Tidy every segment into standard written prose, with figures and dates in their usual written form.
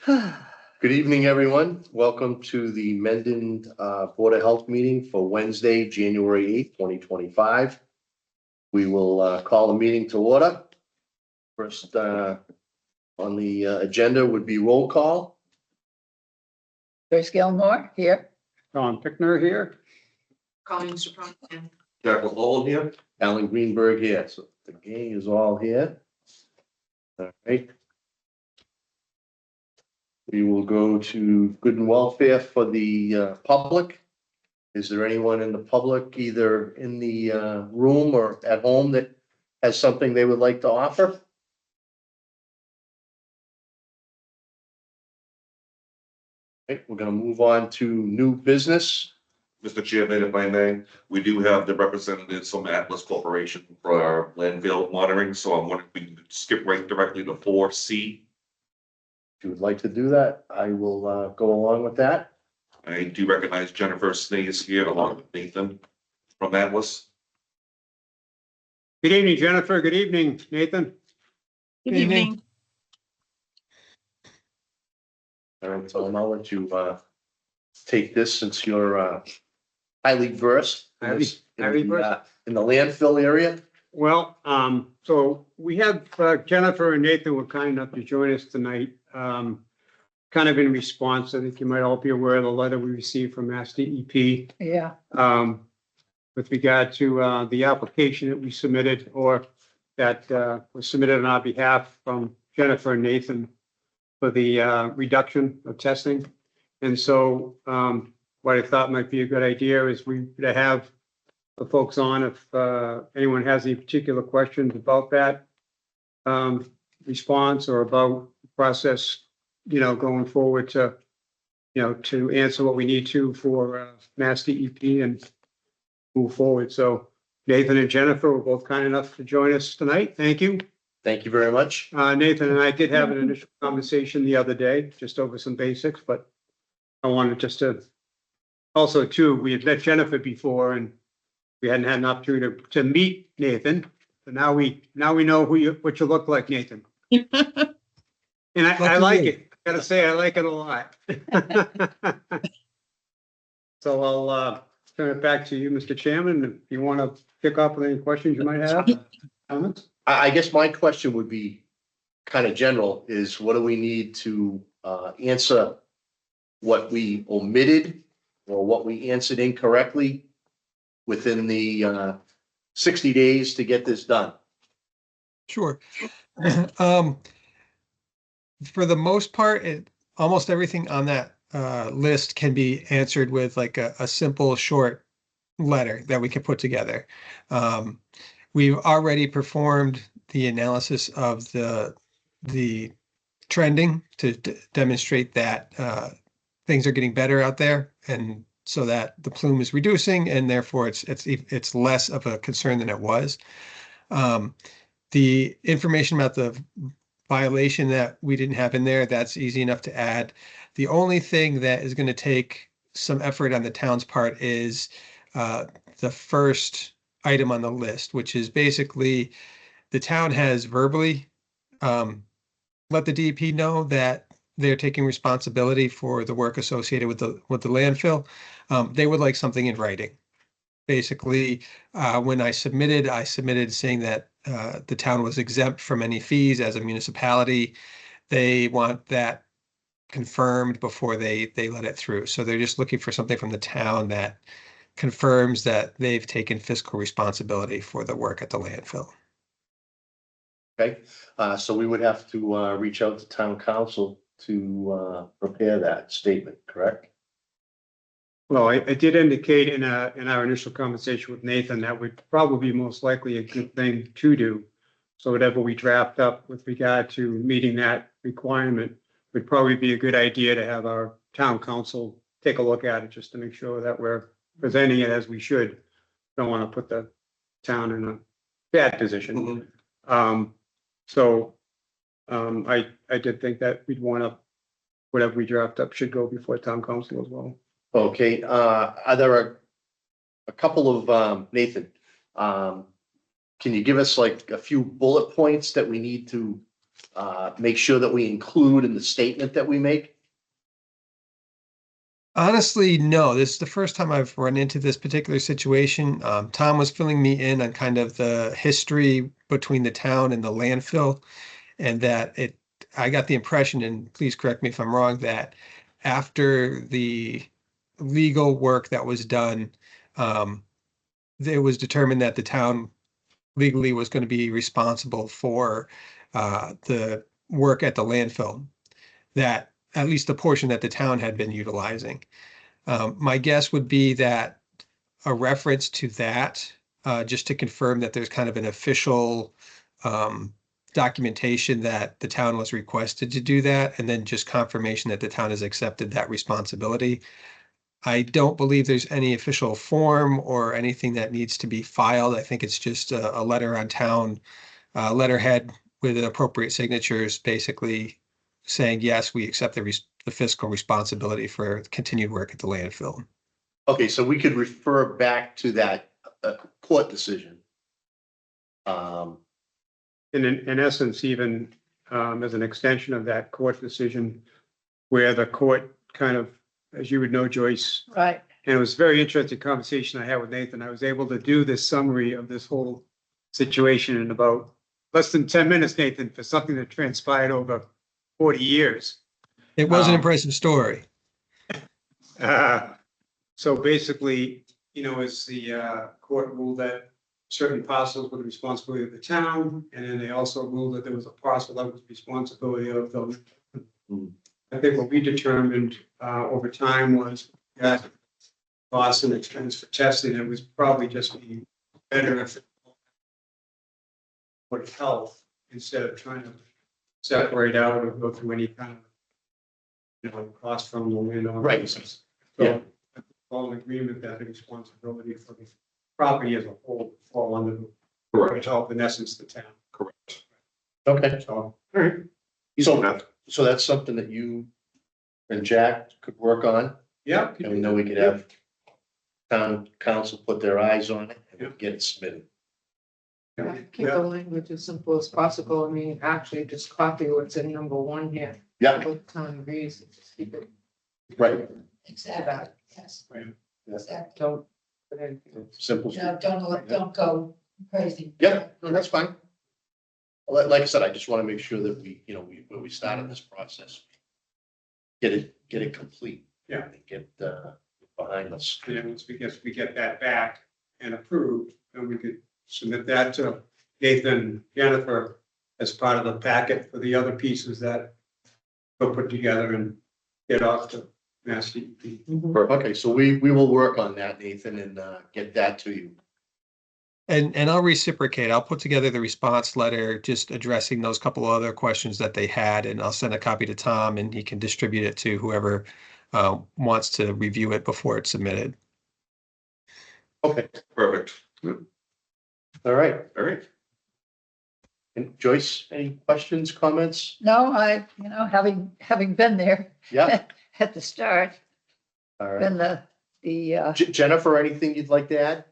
Good evening, everyone. Welcome to the Mendon Board of Health meeting for Wednesday, January 8th, 2025. We will call the meeting to order. First on the agenda would be roll call. Joyce Gilmore here. Tom Pickner here. Colleen Soprano. Jack Lowell here. Alan Greenberg here. So the gang is all here. All right. We will go to good and welfare for the public. Is there anyone in the public, either in the room or at home, that has something they would like to offer? Okay, we're going to move on to new business. Mr. Chairman, if I may, we do have the representatives from Atlas Corporation for our landfill monitoring, so I'm wondering if we can skip right directly to 4C. If you would like to do that, I will go along with that. I do recognize Jennifer Snays here along with Nathan from Atlas. Good evening, Jennifer. Good evening, Nathan. Good evening. All right, so I'll let you take this since you're highly versed in the landfill area. Well, so we have Jennifer and Nathan were kind enough to join us tonight. Kind of in response, I think you might all be aware of the letter we received from Mass DEP. Yeah. With regard to the application that we submitted, or that was submitted on our behalf from Jennifer and Nathan for the reduction of testing. And so what I thought might be a good idea is we to have the folks on if anyone has any particular questions about that response or about the process, going forward to, to answer what we need to for Mass DEP and move forward. So Nathan and Jennifer were both kind enough to join us tonight. Thank you. Thank you very much. Nathan and I did have an initial conversation the other day, just over some basics, but I wanted just to also too, we had met Jennifer before and we hadn't had an opportunity to meet Nathan. So now we know what you look like, Nathan. And I like it. I gotta say, I like it a lot. So I'll turn it back to you, Mr. Chairman, if you want to pick up with any questions you might have. Comments? I guess my question would be kind of general, is what do we need to answer what we omitted or what we answered incorrectly within the 60 days to get this done? Sure. For the most part, almost everything on that list can be answered with like a simple short letter that we can put together. We've already performed the analysis of the trending to demonstrate that things are getting better out there, and so that the plume is reducing, and therefore it's less of a concern than it was. The information about the violation that we didn't have in there, that's easy enough to add. The only thing that is going to take some effort on the town's part is the first item on the list, which is basically the town has verbally let the DEP know that they're taking responsibility for the work associated with the landfill. They would like something in writing. Basically, when I submitted saying that the town was exempt from any fees as a municipality. They want that confirmed before they let it through. So they're just looking for something from the town that confirms that they've taken fiscal responsibility for the work at the landfill. Okay, so we would have to reach out to town council to prepare that statement, correct? Well, I did indicate in our initial conversation with Nathan that would probably be most likely a good thing to do. So whatever we draft up with regard to meeting that requirement would probably be a good idea to have our town council take a look at it just to make sure that we're presenting it as we should. Don't want to put the town in a bad position. Mm-hmm. I did think that we'd want to, whatever we draft up should go before town council as well. Okay, are there a couple of, Nathan, can you give us like a few bullet points that we need to make sure that we include in the statement that we make? Honestly, no, this is the first time I've run into this particular situation. Tom was filling me in on kind of the history between the town and the landfill, and I got the impression, and please correct me if I'm wrong, that after the legal work that was done, it was determined that the town legally was going to be responsible for the work at the landfill, that at least the portion that the town had been utilizing. My guess would be that a reference to that, just to confirm that there's kind of an official documentation that the town was requested to do that, and then just confirmation that the town has accepted that responsibility. I don't believe there's any official form or anything that needs to be filed. I think it's just a letter on town letterhead with appropriate signatures, basically saying, yes, we accept the fiscal responsibility for continued work at the landfill. Okay, so we could refer back to that court decision. In essence, even as an extension of that court decision, where the court kind of, as you would know, Joyce, Right. and it was a very interesting conversation I had with Nathan. I was able to do this summary of this whole situation in about less than 10 minutes, Nathan, for something that transpired over 40 years. It was an impressive story. So basically, as the court ruled that certain parcels were the responsibility of the town, and then they also ruled that there was a parcel that was responsibility of the. I think what we determined over time was that costs and expense for testing, it was probably just be better if it would health instead of trying to separate out or go through any kind of cost from the landowner. Right. So Yeah. all in agreement that the responsibility for the property as a whole fall under the Correct. health, in essence, the town. Correct. Okay, So, all right. so that's something that you and Jack could work on, Yeah. and we know we could have town council put their eyes on it and get it submitted. Keep the language as simple as possible. I mean, actually just copy what's in number 1 here. Yeah, Both town agrees, just keep it. right, Exactly, yes, exactly. Don't put anything. simple. No, don't go crazy. Yeah, no, that's fine. Like I said, I just want to make sure that we, when we started this process, get it complete. Yeah. And get behind us. And then once we get that back and approved, then we could submit that to Nathan, Jennifer, as part of the packet for the other pieces that we'll put together and get off to Mass DEP. Okay, so we will work on that, Nathan, and get that to you. And I'll reciprocate. I'll put together the response letter, just addressing those couple of other questions that they had, and I'll send a copy to Tom, and he can distribute it to whoever wants to review it before it's submitted. Okay, Perfect. all right. And Joyce, any questions, comments? No, having been there Yeah, at the start, all right. been the Jennifer, anything you'd like to add?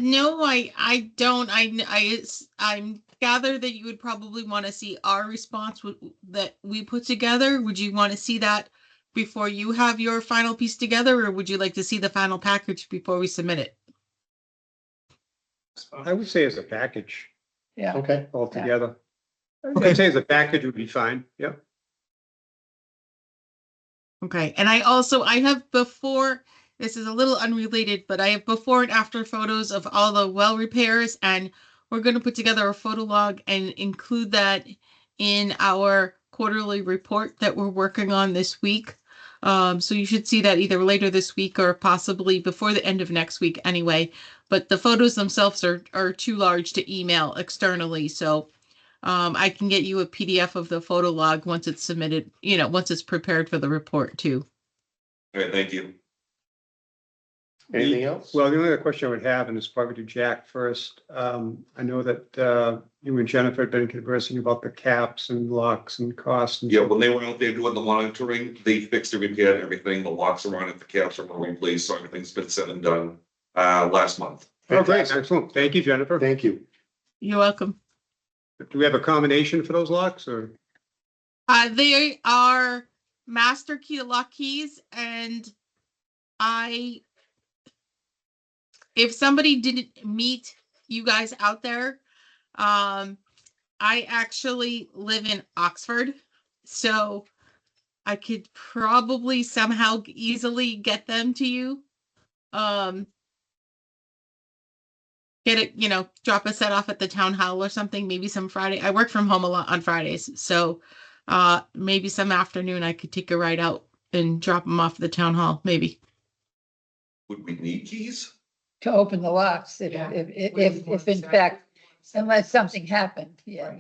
No, I don't. I'm gather that you would probably want to see our response that we put together. Would you want to see that before you have your final piece together, or would you like to see the final package before we submit it? I would say as a package yeah. Okay, altogether. Okay. I'd say as a package would be fine. Yep. Okay, and I have before, this is a little unrelated, but I have before and after photos of all the well repairs, and we're going to put together a photo log and include that in our quarterly report that we're working on this week. So you should see that either later this week or possibly before the end of next week anyway. But the photos themselves are too large to email externally. So I can get you a PDF of the photo log once it's submitted, once it's prepared for the report too. All right, thank you. anything else? Well, the only other question I would have, and it's probably to Jack first. I know that you and Jennifer had been conversing about the caps and locks and costs. And Yeah, when they were out there doing the monitoring, they fixed and repaired everything. The locks are on it, the caps are on replaced, so everything's been said and done last month. Oh, great, excellent. Thank you, Jennifer. Thank you. You're welcome. Do we have a combination for those locks or? They are master key lock keys, and if somebody didn't meet you guys out there, I actually live in Oxford, so I could probably somehow easily get them to you. Get it, drop a set off at the town hall or something, maybe some Friday. I work from home a lot on Fridays, so maybe some afternoon I could take a ride out and drop them off at the town hall, maybe. Would we need keys? To open the locks, if, Yeah. if in fact, unless something happened, yeah.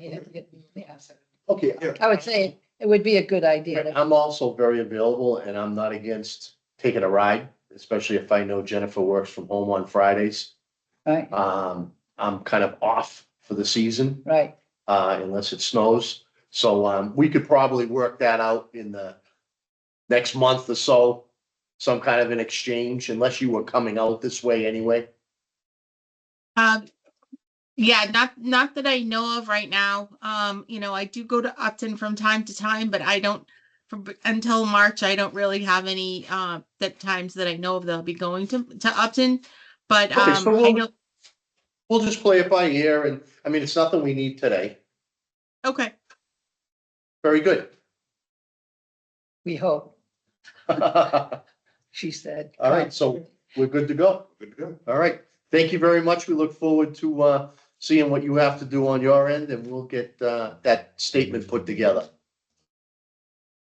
Okay, I would say it would be a good idea to, I'm also very available and I'm not against taking a ride, especially if I know Jennifer works from home on Fridays. right, I'm kind of off for the season, right. unless it snows. So, we could probably work that out in the next month or so, some kind of an exchange, unless you were coming out this way anyway. Yeah, not that I know of right now. I do go to Upton from time to time, but I don't until March. I don't really have any that times that I know of that I'll be going to Upton. But Okay, so I know. we'll just play it by ear, and I mean, it's nothing we need today. Okay. Very good. We hope, All she said. right, so we're good to go. Good to go. All right. Thank you very much. We look forward to seeing what you have to do on your end, and we'll get that statement put together.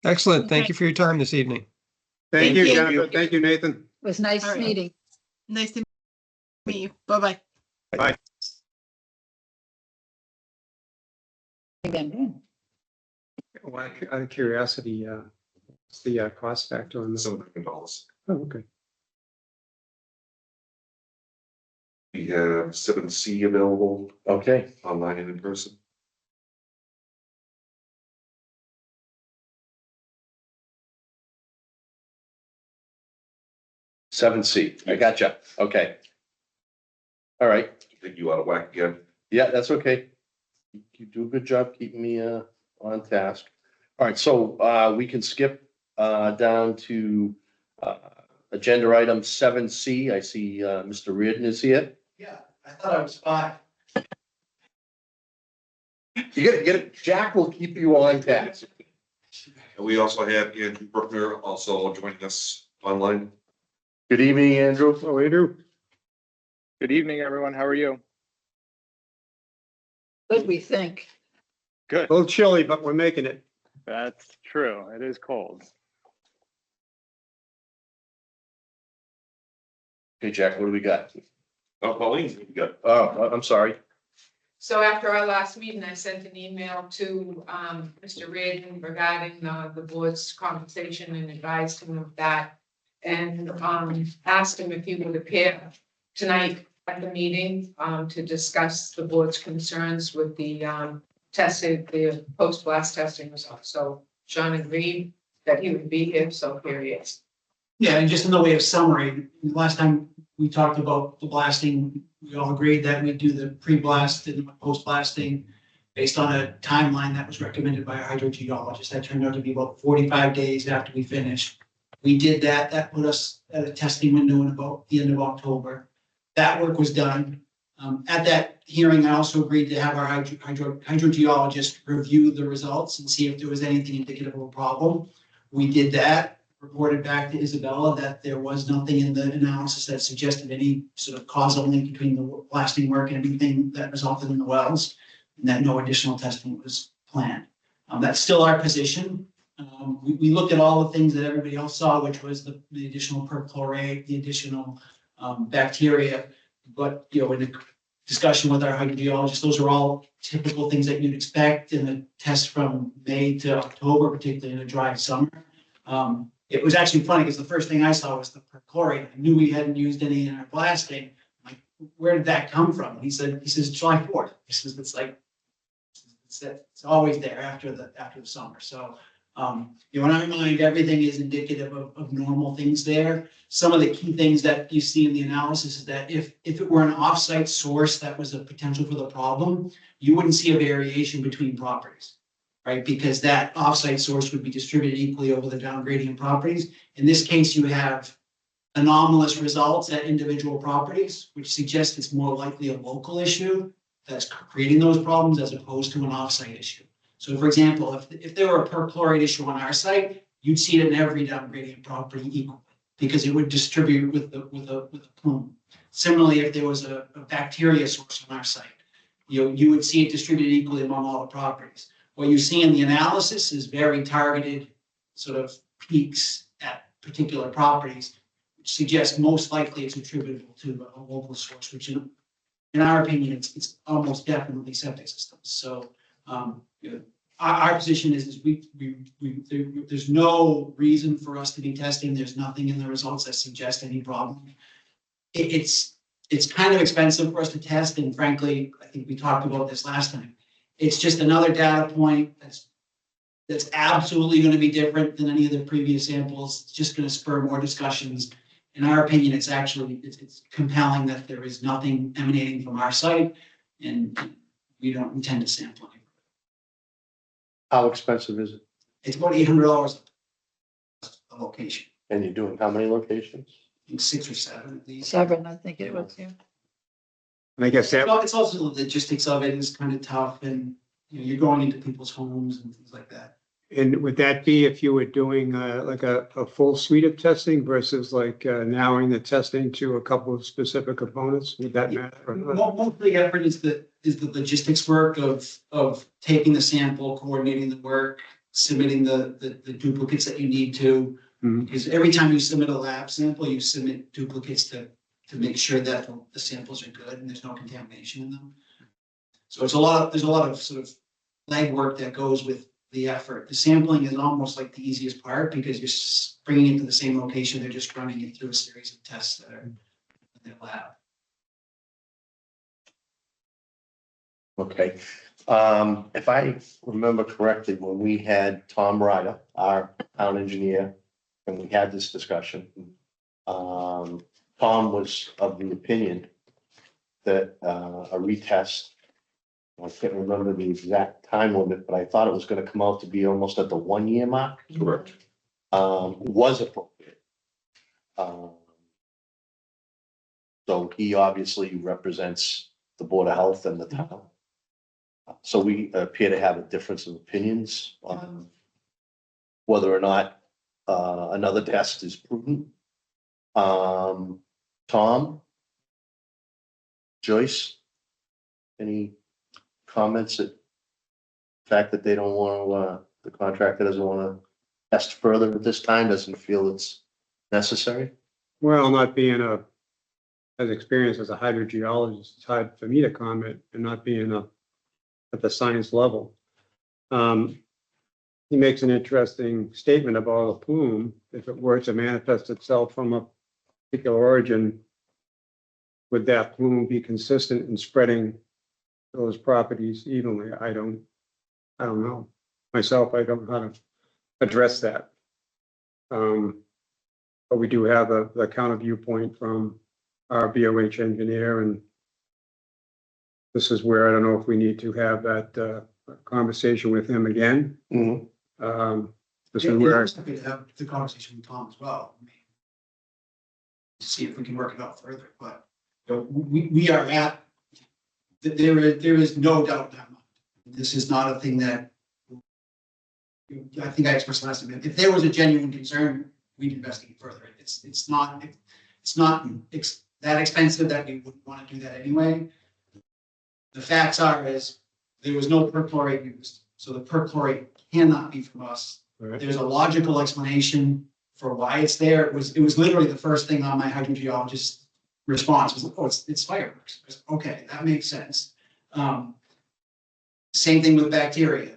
Excellent. Thank Okay. you for your time this evening. Thank Thank you, you. Jennifer. Thank you, Nathan. It was nice All right. meeting. Nice to meet you. Bye-bye. Bye. Again. Well, out of curiosity, what's the cost factor on this? $700. Oh, okay. We have 7C available Okay. online and in person. Seven C. I gotcha. Okay. All right. I think you out of whack again. Yeah, that's okay. You do a good job keeping me on task. All right, so we can skip down to agenda item 7C. I see Mr. Reardon is here. Yeah, I thought I was five. You get it. Jack will keep you on task. And we also have Andrew Bruckner also joining us online. Good evening, Andrew. Oh, we do. Good evening, everyone. How are you? Good, we think. Good. A little chilly, but we're making it. That's true. It is cold. Okay, Jack, what do we got? Oh, Pauline, you got. Oh, I'm sorry. So after our last meeting, I sent an email to Mr. Reardon regarding the board's compensation and advised him of that. And asked him if he would appear tonight at the meeting to discuss the board's concerns with the the post-blast testing results. So John agreed that he would be here, so here he is. Yeah, and just in the way of summary, last time we talked about the blasting, we all agreed that we'd do the pre-blast and post-blasting based on a timeline that was recommended by a hydrogeologist. That turned out to be about 45 days after we finished. We did that. That put us at a testing window in about the end of October. That work was done. At that hearing, I also agreed to have our hydrogeologist review the results and see if there was anything indicative of a problem. We did that, reported back to Isabella that there was nothing in the analysis that suggested any sort of causal link between the blasting work and anything that resulted in the wells, and that no additional testing was planned. That's still our position. We looked at all the things that everybody else saw, which was the additional perchlorate, the additional bacteria. But, in the discussion with our hydrogeologist, those are all typical things that you'd expect in a test from May to October, particularly in a dry summer. It was actually funny because the first thing I saw was the perchlorate. I knew we hadn't used any in our blasting. I'm like, where did that come from? He says July 4th. He says it's always there after the summer. So In our mind, everything is indicative of normal things there. Some of the key things that you see in the analysis is that if it were an off-site source that was a potential for the problem, you wouldn't see a variation between properties, right? Because that off-site source would be distributed equally over the down gradient properties. In this case, you have anomalous results at individual properties, which suggests it's more likely a local issue that's creating those problems as opposed to an off-site issue. So for example, if there were a perchlorate issue on our site, you'd see it in every down gradient property equally because it would distribute with a plume. Similarly, if there was a bacteria source on our site, you would see it distributed equally among all the properties. What you see in the analysis is very targeted sort of peaks at particular properties, which suggests most likely it's attributable to a local source, which in our opinion, it's almost definitely septic systems. So our position is there's no reason for us to be testing. There's nothing in the results that suggest any problem. It's kind of expensive for us to test, and frankly, I think we talked about this last time. It's just another data point that's absolutely going to be different than any of the previous samples. It's just going to spur more discussions. In our opinion, it's compelling that there is nothing emanating from our site, and we don't intend to sample it. How expensive is it? It's about $800 a location. And you're doing how many locations? I think 6 or 7 at least. 7, I think it was, yeah. And I guess that, Well, it's also the logistics of it is kind of tough, and you're going into people's homes and things like that. and would that be if you were doing like a full suite of testing versus like narrowing the testing to a couple of specific components? Would that matter? or not? Most of the effort is the logistics work of taking the sample, coordinating the work, submitting the duplicates that you need to. Mhm. Because every time you submit a lab sample, you submit duplicates to make sure that the samples are good and there's no contamination in them. So there's a lot of sort of legwork that goes with the effort. The sampling is almost like the easiest part because you're bringing it to the same location. They're just running it through a series of tests that are in their lab. Okay. If I remember correctly, when we had Tom Ryder, our town engineer, and we had this discussion, Tom was of the opinion that a retest, I can't remember the exact time limit, but I thought it was gonna come out to be almost at the 1-year mark. Correct. Was appropriate. So he obviously represents the Board of Health and the town. So we appear to have a difference of opinions on whether or not another test is prudent. Tom? Joyce? Any comments at the fact that they don't want to, the contractor doesn't want to test further at this time, doesn't feel it's necessary? Well, not being as experienced as a hydrogeologist, it's hard for me to comment and not being at the science level. He makes an interesting statement about a plume. If it were to manifest itself from a particular origin, would that plume be consistent in spreading those properties evenly? I don't know. Myself, I don't know how to address that. But we do have the counter viewpoint from our BOH engineer, and this is where I don't know if we need to have that conversation with him again. Mhm. This is where, Happy to have the conversation with Tom as well. I mean, to see if we can work it out further, but we are at, there is no doubt in my mind. This is not a thing that, I think I expressed last time, if there was a genuine concern, we'd investigate further. It's not that expensive that we wouldn't want to do that anyway. The facts are is there was no perchlorate used, so the perchlorate cannot be from us. Right. There's a logical explanation for why it's there. It was literally the first thing on my hydrogeologist's response was, oh, it's fireworks. I was, okay, that makes sense. Same thing with bacteria.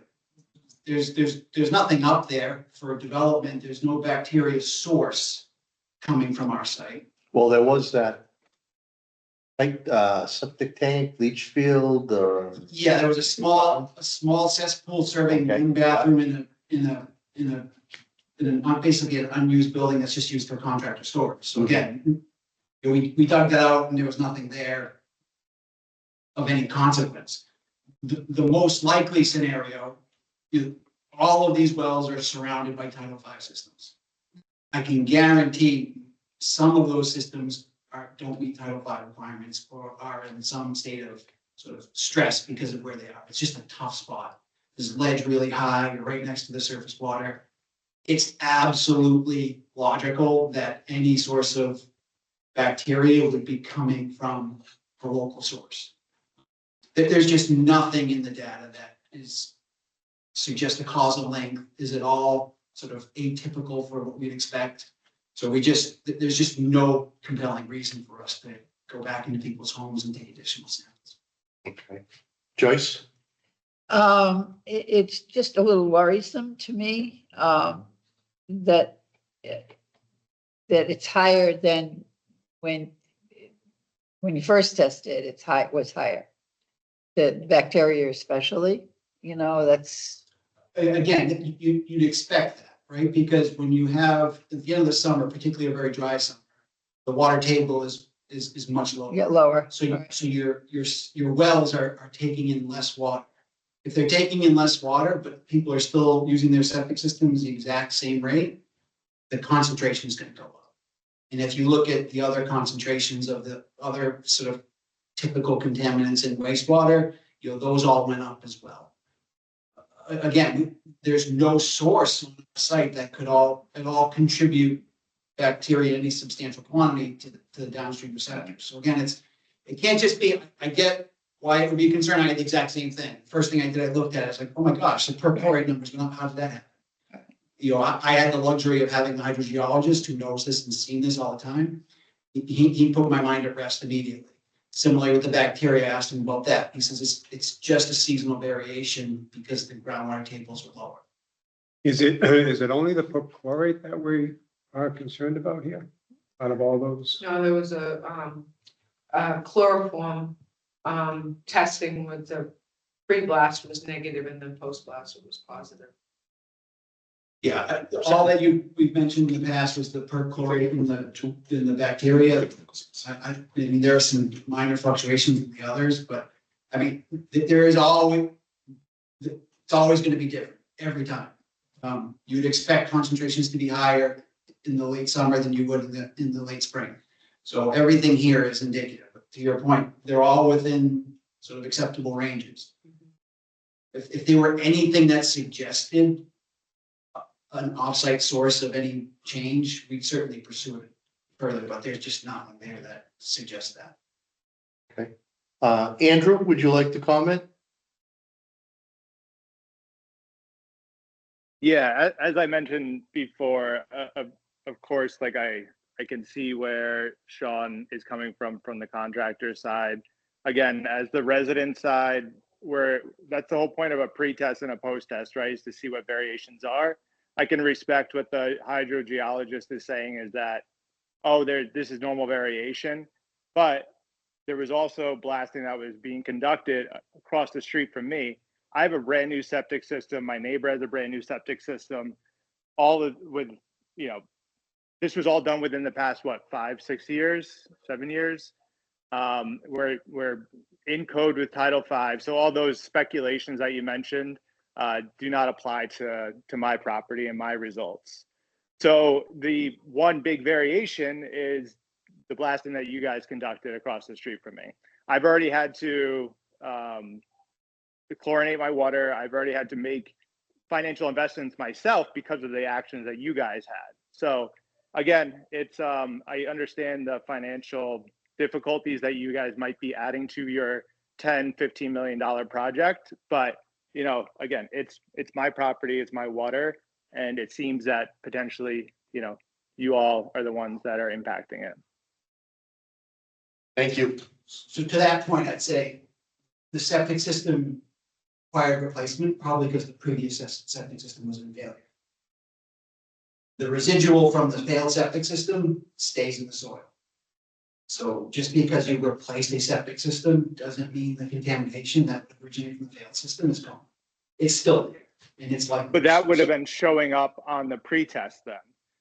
There's nothing up there for development. There's no bacteria source coming from our site. Well, there was that, like, septic tank, leach field, or, Yeah, there was a small cesspool serving Okay. one bathroom in basically an unused building that's just used for contractor storage. So again, we dug that out and there was nothing there of any consequence. The most likely scenario, all of these wells are surrounded by Title V systems. I can guarantee some of those systems don't meet Title V requirements or are in some state of sort of stress because of where they are. It's just a tough spot. There's ledge really high, you're right next to the surface water. It's absolutely logical that any source of bacteria would be coming from a local source. There's just nothing in the data that suggests a causal link. Is it all sort of atypical for what we'd expect? So there's just no compelling reason for us to go back into people's homes and take additional samples. Okay. Joyce? It's just a little worrisome to me, that it's higher than when you first tested, it was higher. The bacteria especially, that's. Again, you'd expect that, right? Because when you have, at the end of the summer, particularly a very dry summer, the water table is much lower. Get lower. So your wells are taking in less water. If they're taking in less water, but people are still using their septic systems the exact same rate, the concentration is going to go up. And if you look at the other concentrations of the other sort of typical contaminants in wastewater, those all went up as well. Again, there's no source on the site that could all contribute bacteria in any substantial quantity to the downstream receptors. So again, it can't just be, I get why it would be a concern. I had the exact same thing. First thing I did, I looked at it, I was like, oh my gosh, the perchlorate numbers went up. How did that happen? I had the luxury of having a hydrogeologist who knows this and seen this all the time. He put my mind at rest immediately. Similarly with the bacteria, I asked him about that. He says it's just a seasonal variation because the groundwater tables are lower. Is it only the perchlorate that we are concerned about here, out of all those? No, there was a chloroform testing with the pre-blast was negative and then post-blast was positive. Yeah, all that we've mentioned in the past was the perchlorate in the bacteria. I mean, there are some minor fluctuations in the others, but I mean, it's always going to be different every time. You'd expect concentrations to be higher in the late summer than you would in the late spring. So everything here is indicative. To your point, they're all within sort of acceptable ranges. If there were anything that suggested an offsite source of any change, we'd certainly pursue it further, but there's just nothing there that suggests that. Okay. Andrew, would you like to comment? Yeah, as I mentioned before, of course, like I can see where Sean is coming from the contractor side. Again, as the resident side, that's the whole point of a pre-test and a post-test, right? Is to see what variations are. I can respect what the hydrogeologist is saying is that, this is normal variation, but there was also blasting that was being conducted across the street from me. I have a brand new septic system. My neighbor has a brand new septic system. This was all done within the past, 5, 6 years, 7 years. We're in code with Title V. So all those speculations that you mentioned do not apply to my property and my results. So the one big variation is the blasting that you guys conducted across the street from me. I've already had to chlorinate my water. I've already had to make financial investments myself because of the actions that you guys had. So again, it's I understand the financial difficulties that you guys might be adding to your $10-15 million project, but again, it's my property, it's my water, and it seems that potentially, you all are the ones that are impacting it. Thank you. So to that point, I'd say the septic system required replacement, probably because the previous septic system was in failure. The residual from the failed septic system stays in the soil. So just because you replaced a septic system doesn't mean the contamination that originated from the failed system is gone. It's still there. And it's like. But that would have been showing up on the pre-test then.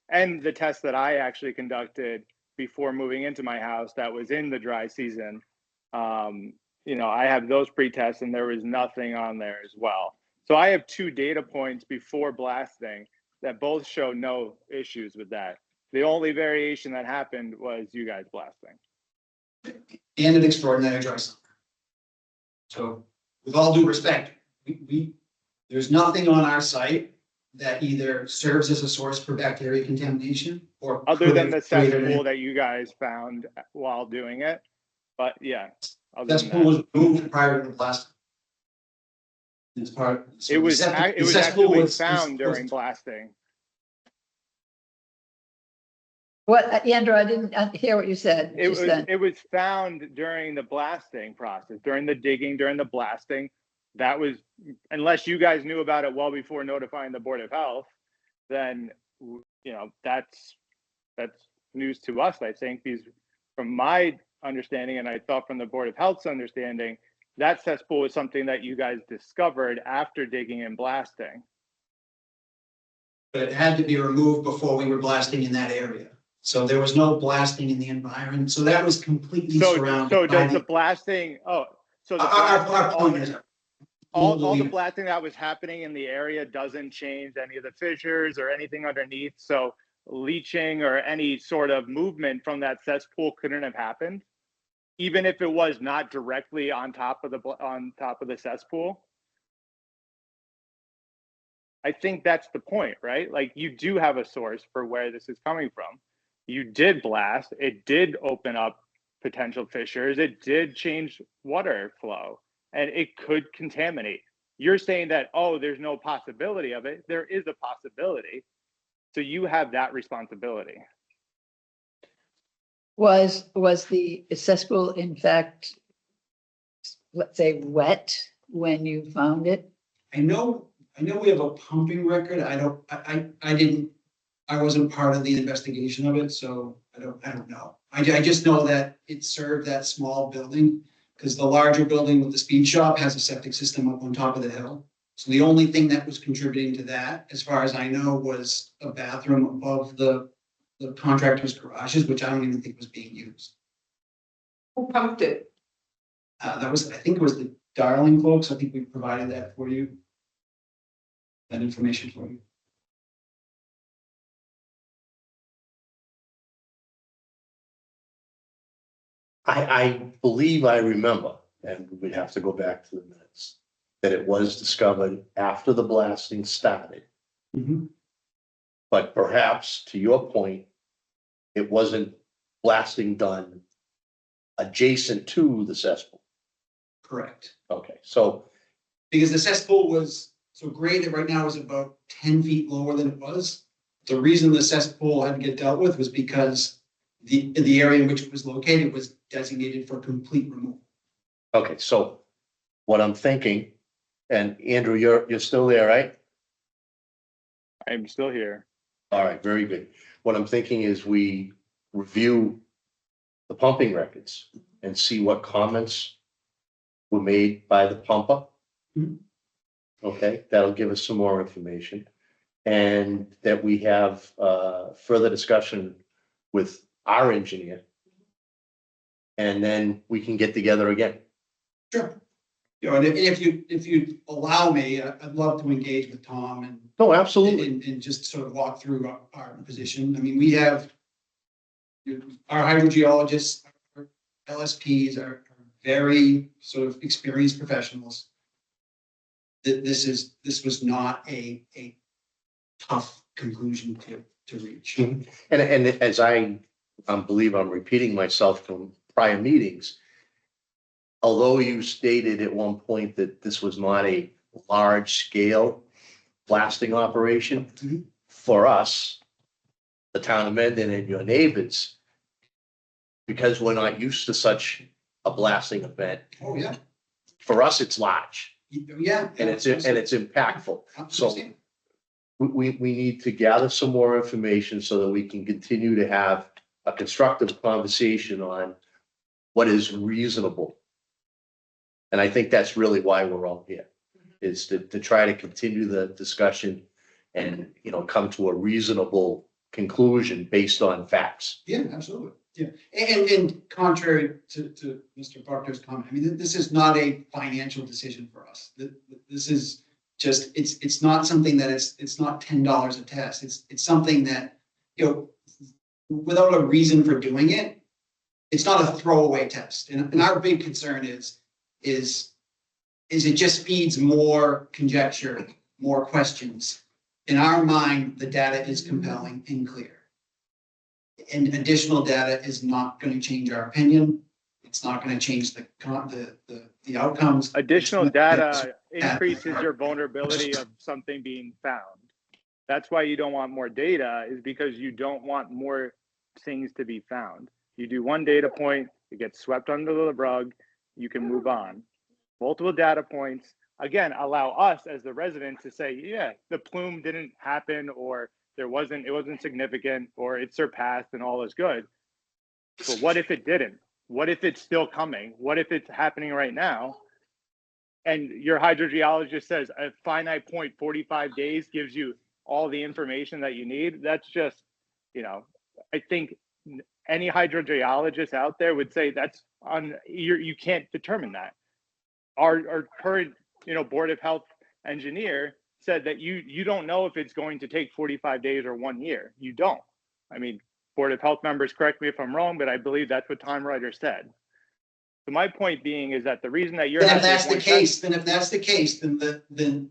And the test that I actually conducted before moving into my house that was in the dry season. I have those pre-tests and there was nothing on there as well. So I have 2 data points before blasting that both show no issues with that. The only variation that happened was you guys blasting. And an extraordinary dry summer. So with all due respect, there's nothing on our site that either serves as a source for bacteria contamination or. Other than the could have created cesspool that you guys found while doing it. But yeah. it. Cesspool was moved prior to the blast. It's part. So It was the cesspool actually was found during blasting. What, Andrew, I didn't hear what you said It just was, then. it was found during the blasting process, during the digging, during the blasting. That was, unless you guys knew about it well before notifying the Board of Health, then, that's news to us, I think, because from my understanding, and I thought from the Board of Health's understanding, that cesspool was something that you guys discovered after digging and blasting. But it had to be removed before we were blasting in that area. So there was no blasting in the environment. So that was completely surrounded. So by does the blasting, so the Our point is. all the blasting that was happening in the area doesn't change any of the fissures or anything underneath. So leaching or any sort of movement from that cesspool couldn't have happened, even if it was not directly on top of the cesspool. I think that's the point, right? Like, you do have a source for where this is coming from. You did blast, it did open up potential fissures, it did change water flow, and it could contaminate. You're saying that, oh, there's no possibility of it. There is a possibility. So you have that responsibility. Was the cesspool in fact, let's say, wet when you found it? I know we have a pumping record. I wasn't part of the investigation of it, so I don't know. I just know that it served that small building because the larger building with the speed shop has a septic system up on top of the hill. So the only thing that was contributing to that, as far as I know, was a bathroom above the contractor's garages, which I don't even think was being used. Who pumped it? I think it was the Darling folks. I think we provided that for you. That information for you. I believe I remember, and we'd have to go back to the minutes, that it was discovered after the blasting started. Mhm. But perhaps, to your point, it wasn't blasting done adjacent to the cesspool. Correct. Okay, so, Because the cesspool was so graded right now is about 10 feet lower than it was. The reason the cesspool had to get dealt with was because the area in which it was located was designated for complete removal. okay, so what I'm thinking, and Andrew, you're still there, right? I'm still here. All right, very good. What I'm thinking is we review the pumping records and see what comments were made by the pumper. Mhm. Okay, that'll give us some more information. And that we have further discussion with our engineer. And then we can get together again. Sure. And if you allow me, I'd love to engage with Tom and No, absolutely. and just sort of walk through our position. I mean, we have our hydrogeologists, our LSPs are very sort of experienced professionals. This was not a tough conclusion to reach. And as I believe I'm repeating myself from prior meetings, although you stated at one point that this was not a large scale blasting operation, Mhm. for us, the town of Mendon and your neighbors, because we're not used to such a blasting event, Oh, yeah. for us, it's large Yeah. and it's impactful. So Absolutely. we need to gather some more information so that we can continue to have a constructive conversation on what is reasonable. And I think that's really why we're all here. is to try to continue the discussion and, you know, come to a reasonable conclusion based on facts. Yeah, absolutely. Yeah, and contrary to Mr. Buckner's comment, I mean, this is not a financial decision for us. This is just, it's not something that it's not $10 a test. It's something that, you know, without a reason for doing it, it's not a throwaway test. And our big concern is it just feeds more conjecture, more questions. In our mind, the data is compelling and clear. And additional data is not going to change our opinion. It's not going to change the outcomes. Additional data increases your vulnerability of something being found. That's why you don't want more data, is because you don't want more things to be found. You do one data point, it gets swept under the rug, you can move on. Multiple data points, again, allow us as the residents to say, yeah, the plume didn't happen, or it wasn't significant, or it surpassed and all is good. But what if it didn't? What if it's still coming? What if it's happening right now? And your hydrogeologist says a finite point, 45 days, gives you all the information that you need. That's just, you know, I think any hydrogeologist out there would say that's you can't determine that. Our current, you know, Board of Health engineer said that you don't know if it's going to take 45 days or 1 year. You don't. I mean, Board of Health members, correct me if I'm wrong, but I believe that's what Tom Ryder said. So my point being is that the reason that you're Then if that's the case, then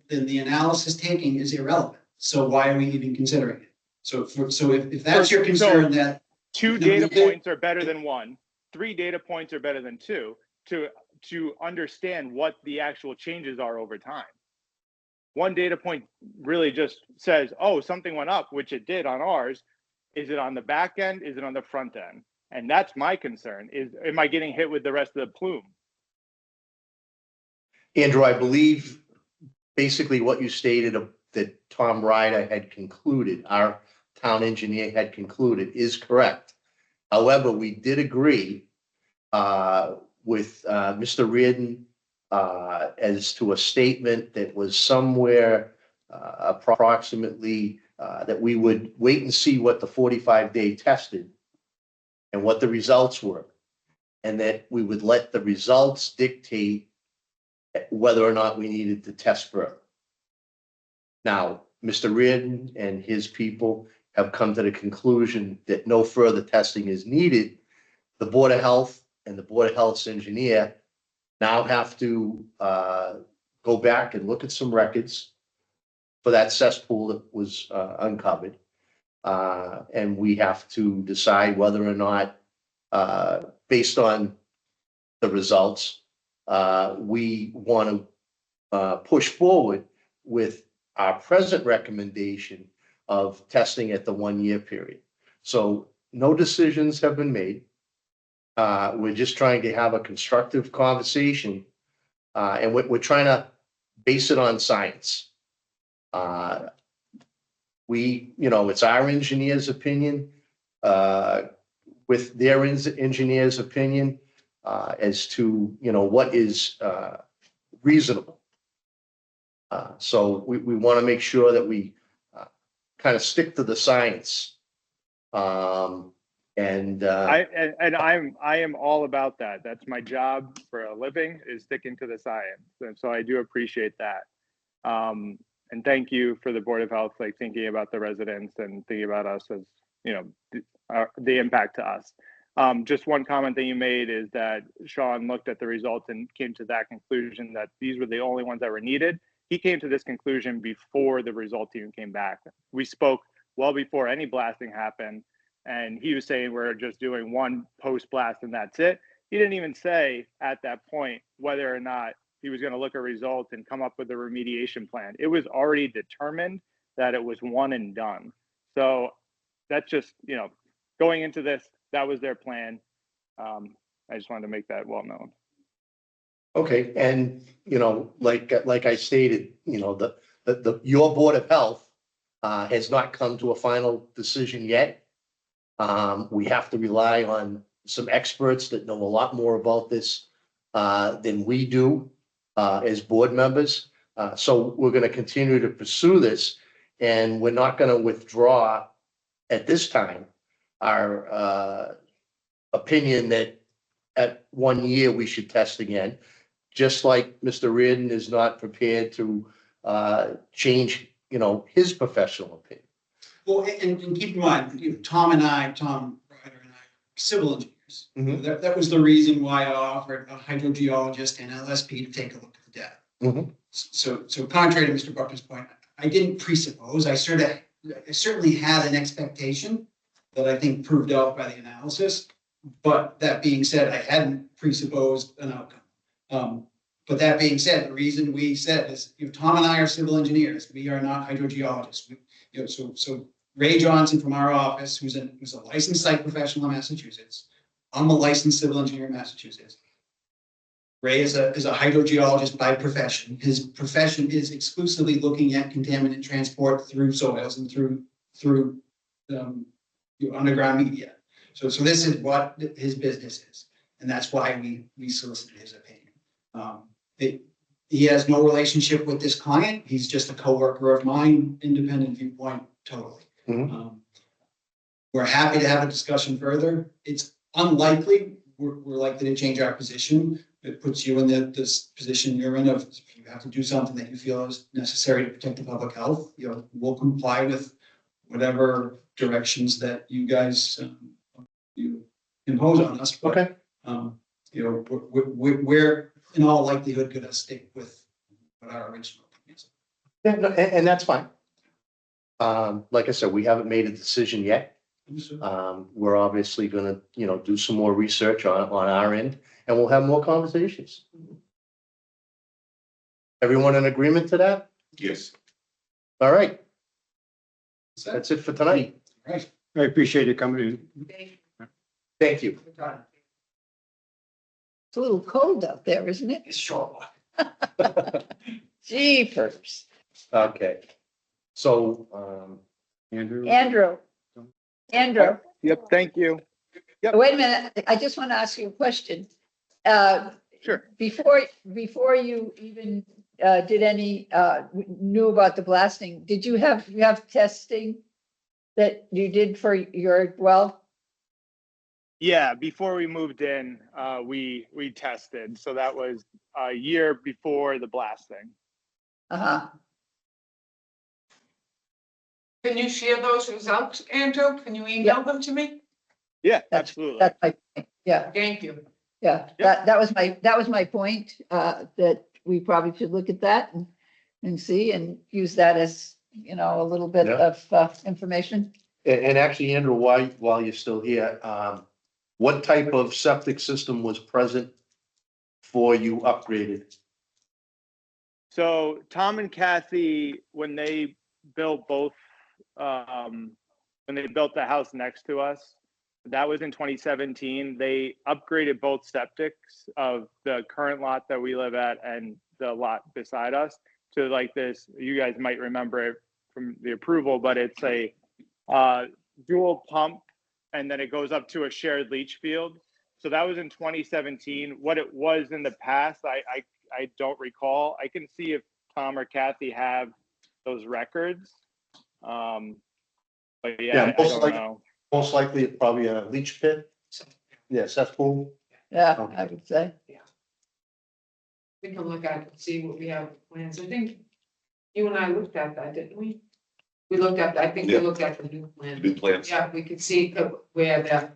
the analysis taking is irrelevant. So why are we even considering it? So if that's your concern, that 2 data points are better than 1, 3 data points are better than 2 to understand what the actual changes are over time. 1 data point really just says, oh, something went up, which it did on ours. Is it on the back end? Is it on the front end? And that's my concern, is am I getting hit with the rest of the plume? Andrew, I believe basically what you stated that Tom Ryder had concluded, our town engineer had concluded, is correct. However, we did agree with Mr. Reardon as to a statement that was somewhere approximately that we would wait and see what the 45-day tested and what the results were, and that we would let the results dictate whether or not we needed to test further. Now, Mr. Reardon and his people have come to the conclusion that no further testing is needed. The Board of Health and the Board of Health's engineer now have to go back and look at some records for that cesspool that was uncovered. And we have to decide whether or not, based on the results, we want to push forward with our present recommendation of testing at the 1 year period. So no decisions have been made. We're just trying to have a constructive conversation, and we're trying to base it on science. It's our engineer's opinion with their engineer's opinion as to, what is reasonable. So we want to make sure that we kind of stick to the science. I am all about that. That's my job for a living, is sticking to the science. And so I do appreciate that. And thank you for the Board of Health, like thinking about the residents and thinking about us as, the impact to us. Just one comment that you made is that Sean looked at the results and came to that conclusion that these were the only ones that were needed. He came to this conclusion before the result team came back. We spoke well before any blasting happened, and he was saying we're just doing one post blast and that's it. He didn't even say at that point whether or not he was going to look at results and come up with a remediation plan. It was already determined that it was one and done. So that's just, going into this, that was their plan. I just wanted to make that well known. Okay, and like I stated, your Board of Health has not come to a final decision yet. We have to rely on some experts that know a lot more about this than we do as board members. So we're gonna continue to pursue this, and we're not gonna withdraw at this time our opinion that at 1 year we should test again. Just like Mr. Reardon is not prepared to change, his professional opinion. Well, and keep in mind, Tom Ryder and I, are civil engineers. Mhm. That was the reason why I offered a hydrogeologist and LSP to take a look at the data. Mhm. So contrary to Mr. Buckner's point, I didn't presuppose, I certainly had an expectation that I think proved out by the analysis. But that being said, I hadn't presupposed an outcome. But that being said, the reason we said is, Tom and I are civil engineers. We are not hydrogeologists. So Ray Johnson from our office, who's a licensed site professional in Massachusetts. I'm a licensed civil engineer in Massachusetts. Ray is a hydrogeologist by profession. His profession is exclusively looking at contaminant transport through soils and through underground media. So this is what his business is, and that's why we solicited his opinion. He has no relationship with this client. He's just a coworker of mine, independent viewpoint, totally. Mhm. We're happy to have a discussion further. It's unlikely we're likely to change our position. It puts you in this position you're in of, if you have to do something that you feel is necessary to protect the public health, we'll comply with whatever directions that you guys you impose on us. But, Okay. we're in all likelihood going to stick with what our original opinion is. Yeah, no, and that's fine. Like I said, we haven't made a decision yet. We're obviously gonna, do some more research on our end, and we'll have more conversations. Everyone in agreement to that? Yes. All right, So, that's it for tonight. right. I appreciate you coming in. Thank you. It's a little cold out there, isn't it? It's short. Jeepers. Okay, so, Andrew? Andrew, Yep, thank you. wait a minute. I just want to ask you a question. Sure. Before you even did any, knew about the blasting, did you have testing that you did for your well? Yeah, before we moved in, we tested. So that was a year before the blasting. Uh-huh. Can you share those results, Andrew? Can you email them to me? Yeah, That's- absolutely. That's my, point. Yeah, Thank you. yeah. Yep. That was my point, that we probably should look at that and see and use that as, a little bit Yeah. of information. and actually, Andrew, while you're still here, what type of septic system was present before you upgraded? So Tom and Kathy, when they built both, when they built the house next to us, that was in 2017. They upgraded both septics of the current lot that we live at and the lot beside us to like this. You guys might remember it from the approval, but it's a dual pump, and then it goes up to a shared leach field. So that was in 2017. What it was in the past, I don't recall. I can see if Tom or Kathy have those records. But yeah, I don't know. Most likely, probably a leach pit. Yeah, cesspool. Yeah, Okay. I would say. We can look at it and see what we have plans. I think you and I looked at that, didn't we? We looked at, I think we Yeah. looked at the new plan. New plans. Yeah, we could see where the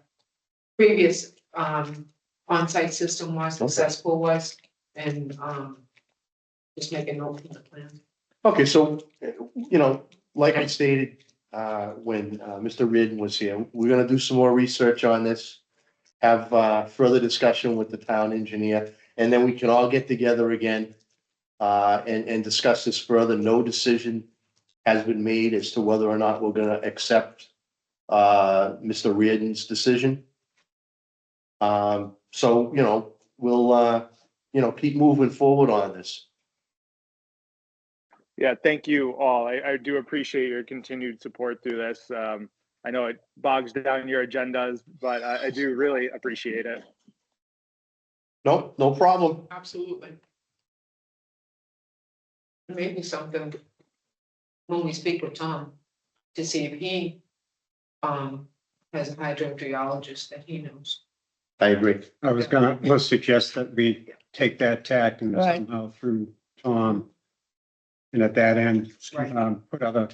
previous on-site system was, the Okay. cesspool was, and just make a note in the plan. Okay, so, like I stated, when Mr. Reardon was here, we're gonna do some more research on this. Have further discussion with the town engineer, and then we can all get together again. And discuss this further. No decision has been made as to whether or not we're gonna accept Mr. Reardon's decision. So, we'll keep moving forward on this. Yeah, thank you all. I do appreciate your continued support through this. I know it bogs down your agendas, but I do really appreciate it. No problem. Absolutely. maybe something when we speak with Tom to see if he has a hydrogeologist that he knows. I agree. let's suggest that we take that tack and Right. somehow through Tom. And at that end, Right. put other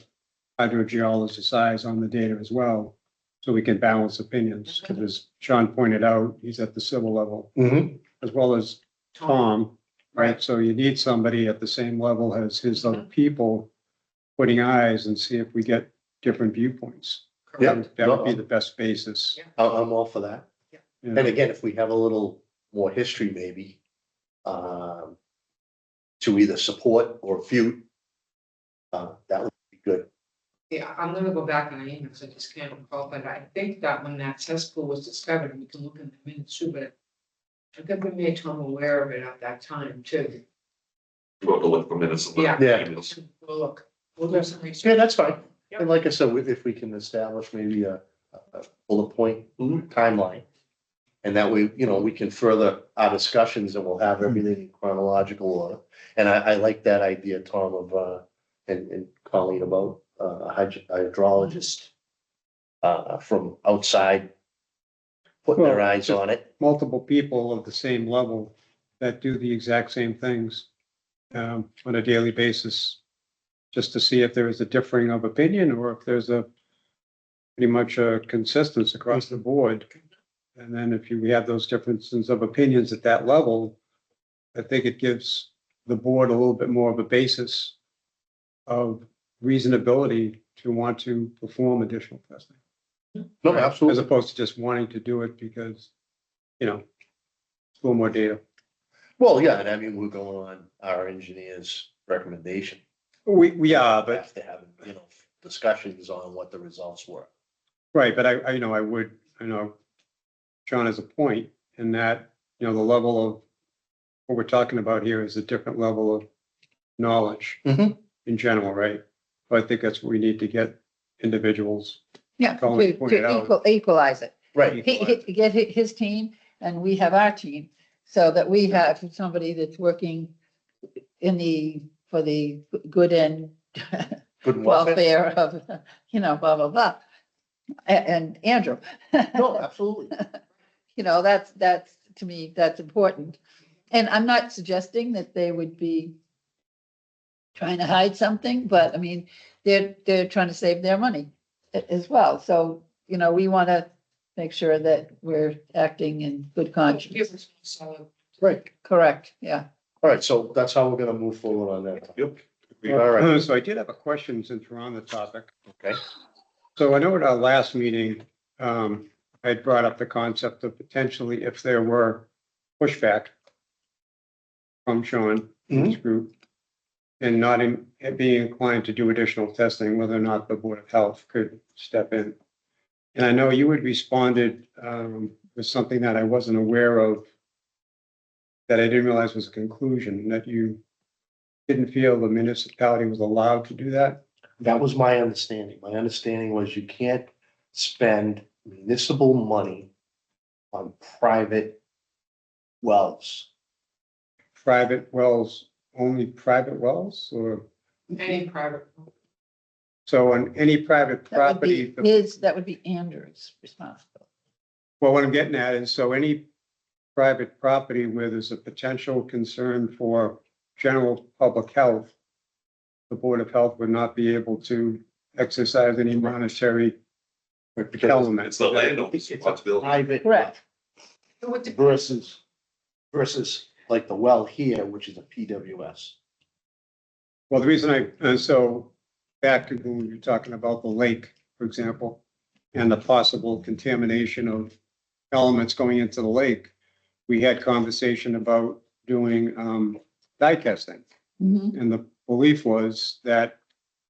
hydrogeologist eyes on the data as well. So we can balance opinions, because as Sean pointed out, he's at the civil level Mm-hmm. as well as Tom, right? So you need somebody at the same level as his other people putting eyes and see if we get different viewpoints. Yeah. That would be the best basis. Yeah. I'm all for that. Yeah. And again, if we have a little more history, maybe, to either support or refute, that would be good. Yeah, I'm gonna go back in the emails, I just can't recall, but I think that when that cesspool was discovered, and we can look in the minutes too, but I think we made Tom aware of it at that time too. We'll have to look for minutes. and Yeah. Yeah. emails. We'll look, we'll do some research. Yeah, that's fine. Yep. And like I said, if we can establish maybe a bullet point timeline. And that way, we can further our discussions and we'll have everything in chronological order. And I like that idea, Tom, of, and Colleen about a hydrologist from outside putting their Well, eyes on it. Multiple people of the same level that do the exact same things on a daily basis, just to see if there is a differing of opinion or if there's a pretty much a consistency across the board. And then if we have those differences of opinions at that level, I think it gives the board a little bit more of a basis of reasonability to want to perform additional testing. No, As absolutely. opposed to just wanting to do it because, it's a little more data. Well, yeah, and I mean, we're going on our engineer's recommendation. We are, We but, have to have, discussions on what the results were. right, but I know John has a point in that, the level of what we're talking about here is a different level of knowledge Mhm. in general, right? So I think that's what we need to get individuals. Yeah, Colin pointed out. equalize it. Right. Get his team and we have our team, so that we have somebody that's working for the good and Good welfare. welfare of, blah, blah, blah. And Andrew. No, absolutely. That's, to me, that's important. And I'm not suggesting that they would be trying to hide something, but I mean, they're trying to save their money as well. So, we want to make sure that we're acting in good Give conscience. us solid. Right. Correct, yeah. All right, so that's how we're gonna move forward on that. Yep. All right. So I did have a question since we're on the topic. Okay. So I know at our last meeting, I had brought up the concept of potentially if there were pushback from Sean and his group and not being inclined to do additional testing, whether or not the Board of Health could step in. And I know you had responded with something that I wasn't aware of, that I didn't realize was a conclusion, that you didn't feel the municipality was allowed to do that. That was my understanding. My understanding was you can't spend municipal money on private wells. Private wells, only private wells, or Any private. so on any private That would be property? that would be Andrew's responsibility. Well, what I'm getting at is, so any private property where there's a potential concern for general public health, the Board of Health would not be able to exercise any monetary Because element. It's the landowner's it's a responsibility. private Correct. versus like the well here, which is a PWS. Well, the reason so back to when we were talking about the lake, for example, and the possible contamination of elements going into the lake, we had conversation about doing dye testing. Mhm. And the belief was that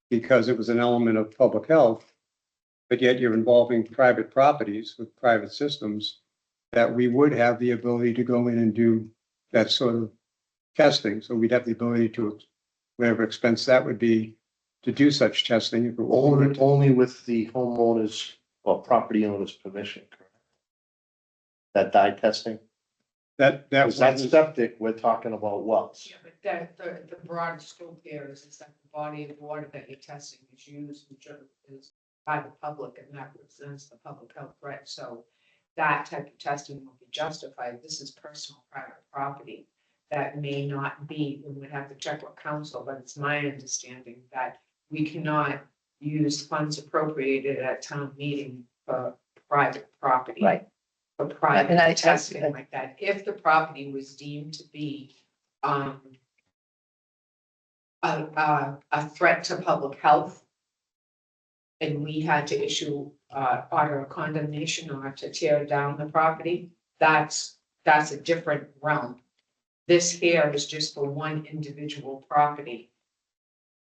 because it was an element of public health, but yet you're involving private properties with private systems, that we would have the ability to go in and do that sort of testing. So we'd have the ability to, whatever expense that would be, to do such testing. If it were Only with the homeowners or property owners' permission, correct? That dye testing? That Because that's was, septic, we're talking about wells. Yeah, but that, the broad scope here is that the body of water that you're testing is used, is by the public, and that represents the public health threat, so that type of testing will be justified. This is personal private property that may not be, we would have to check with council, but it's my understanding that we cannot use funds appropriated at town meeting for private property. Right. For And I- private testing like that, if the property was deemed to be, a threat to public health. And we had to issue, order of condemnation or to tear down the property, that's a different realm. This here is just for one individual property.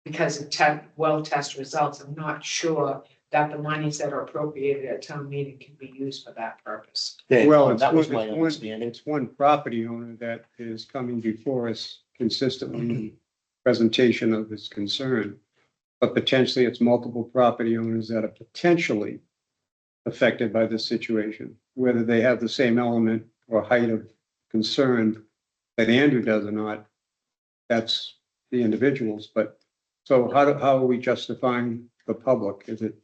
Because of well test results, I'm not sure that the monies that are appropriated at town meeting can be used for that purpose. well, That was my it's one, understanding. it's one property owner that is coming before us consistently in presentation of his concern. But potentially it's multiple property owners that are potentially affected by this situation, whether they have the same element or height of concern that Andrew does or not, that's the individuals. But so how are we justifying the public? Is it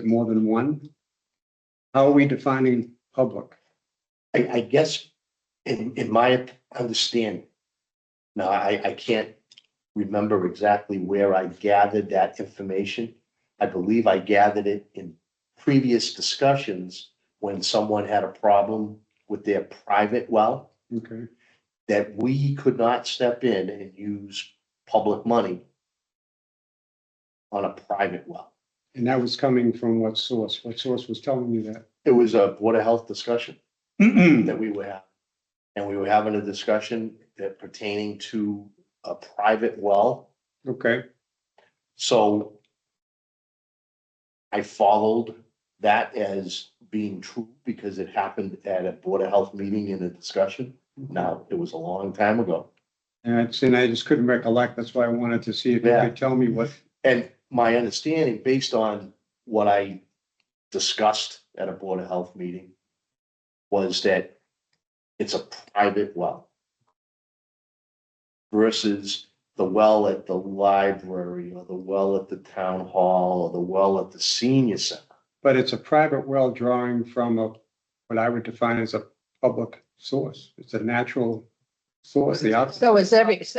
more than one? How are we defining public? I guess in my understanding, now I can't remember exactly where I gathered that information. I believe I gathered it in previous discussions when someone had a problem with their private well, Okay, that we could not step in and use public money on a private well. and that was coming from what source? What source was telling you that? It was a Board of Health discussion that we were having. And we were having a discussion that pertaining to a private well. Okay, So I followed that as being true because it happened at a Board of Health meeting in a discussion. Now, it was a long time ago. and I just couldn't recollect. That's why I wanted to see if you Yeah. could tell me what. And my understanding, based on what I discussed at a Board of Health meeting, was that it's a private well versus the well at the library or the well at the town hall or the well at the senior center. But it's a private well drawing from what I would define as a public source. It's a natural source, the outside. So is every, That's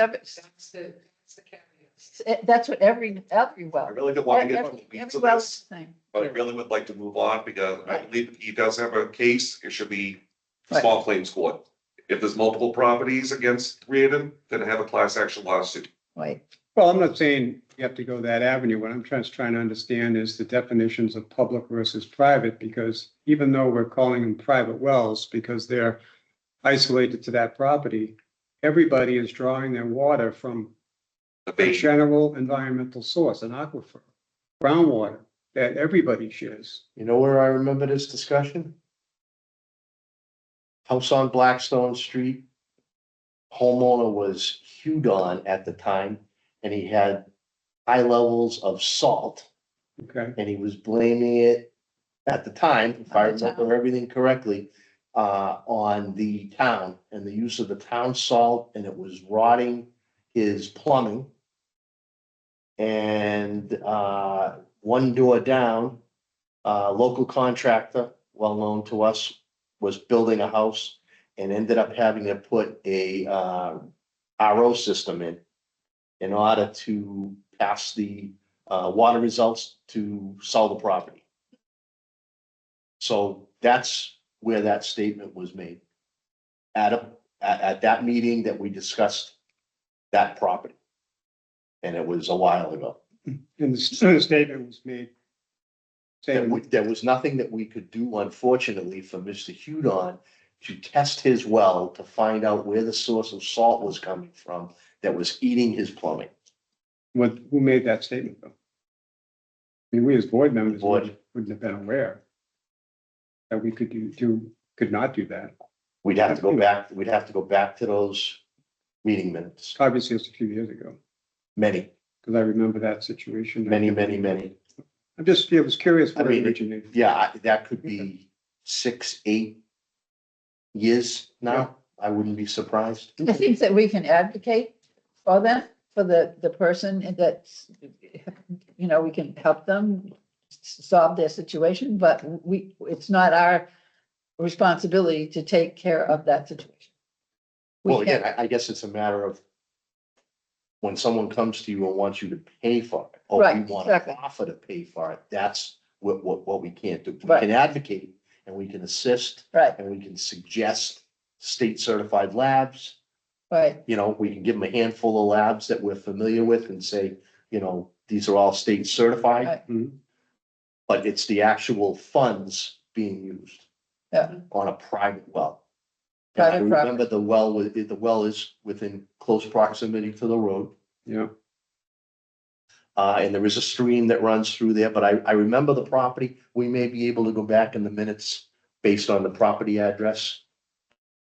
the caveat. that's what every I well. really don't want to get into the weeds Every of well is this, the same. but I really would like to move on because I believe if he does have a case, it should be Right. small claims court. If there's multiple properties against Reardon, then have a class action lawsuit. Wait, Well, I'm not saying you have to go that avenue. What I'm trying to understand is the definitions of public versus private, because even though we're calling them private wells because they're isolated to that property, everybody is drawing their water from The a bait, general environmental source, an aquifer, groundwater that everybody shares. You know where I remember this discussion? House on Blackstone Street. Homeowner was Hudon at the time, and he had high levels of salt, Okay, and he was blaming it at the time, if I On the remember everything correctly, on the town and the use of the town salt, and it was rotting his plumbing. And, one door down, local contractor, well known to us, was building a house and ended up having to put a, RO system in order to pass the, water results to sell the property. So that's where that statement was made. At that meeting that we discussed that property. And it was a while ago. and the statement was made saying, There was nothing that we could do, unfortunately, for Mr. Hudon to test his well to find out where the source of salt was coming from that was eating his plumbing. who made that statement though? I mean, we as board members Board. wouldn't have been aware that we could could not do that. We'd have to go back to those meeting minutes, Obviously, it's a few years ago, many, because I remember that situation. many. I'm just, I was curious I where it mean, originated. Yeah, that could be 6, 8 years now. I wouldn't be surprised. I think that we can advocate for them, for the person that's, you know, we can help them solve their situation, but it's not our responsibility to take care of that situation. We Well, again, can't- I guess it's a matter of when someone comes to you and wants you to pay for it, or we Right, want exactly. to offer to pay for it, that's what we can't do. We Right. can advocate and we can assist Right, and we can suggest state certified labs. right, You know, we can give them a handful of labs that we're familiar with and say, you know, these are all state certified. Right. Mhm. But it's the actual funds being used yeah, on a private well. And I Private property. remember the well is within close proximity to the road. Yeah, And there is a stream that runs through there, but I remember the property. We may be able to go back in the minutes based on the property address.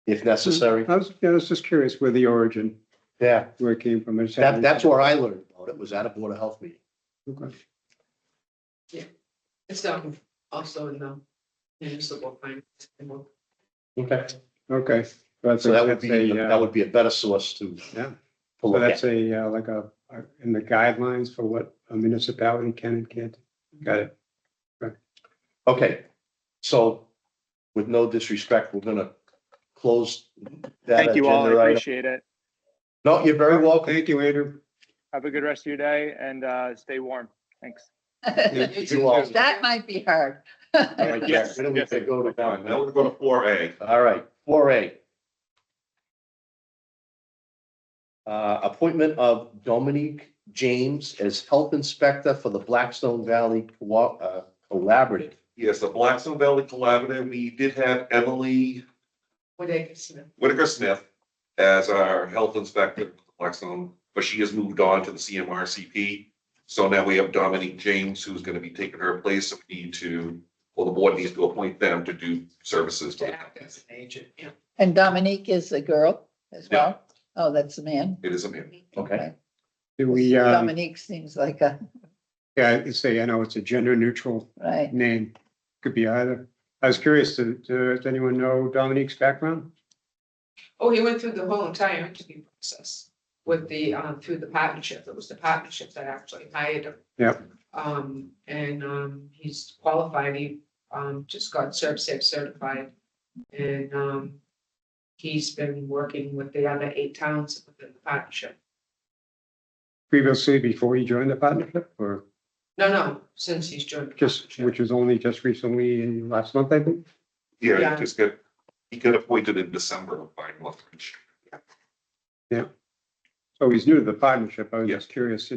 If necessary. I was just curious where the origin, Yeah, where it came from. I just hadn't- that's where I learned about it, was at a Board of Health meeting. Okay. It's also in the municipal plan. Okay. Okay. So that would be a better source to Yeah. to So look that's at. like in the guidelines for what a municipality can and can't. Got it. Okay, so with no disrespect, we're gonna close that Thank you all. I agenda item. appreciate it. No, you're very welcome. Thank you, Andrew. Have a good rest of your day and stay warm. Thanks. You also. that might be hard. All right, Jack, Yes, where do we yes. go to Now now? we're going to 4A. All right, 4A. Appointment of Dominique James as Health Inspector for the Blackstone Valley Collaborative. Yes, the Blackstone Valley Collaborative, we did have Emily Whitaker Smith as our health inspector for Blackstone, but she has moved on to the CMRCP. So now we have Dominique James, who's gonna be taking her place. So we need to, well, the board needs to appoint them to do services. for the To act as an agent, yeah. And Dominique is a girl as well? Oh, that's a man. It is a man. Okay, Do we, Dominique seems like a, yeah, I say, I know it's a gender neutral right, name. Could be either. I was curious, does anyone know Dominique's background? Oh, he went through the whole entire interview process with the, through the partnership. It was the partnership that actually hired him. Yep. He's qualified. He, just got ServSafe certified. And, he's been working with the other 8 towns within the partnership. Previously, before he joined the partnership, or No, since he's joined. the just, partnership. which was only just recently, last month, I think? Yeah, Yeah. he got appointed in December of Pine Bluff. So he's new to the partnership. I was Yes. just curious,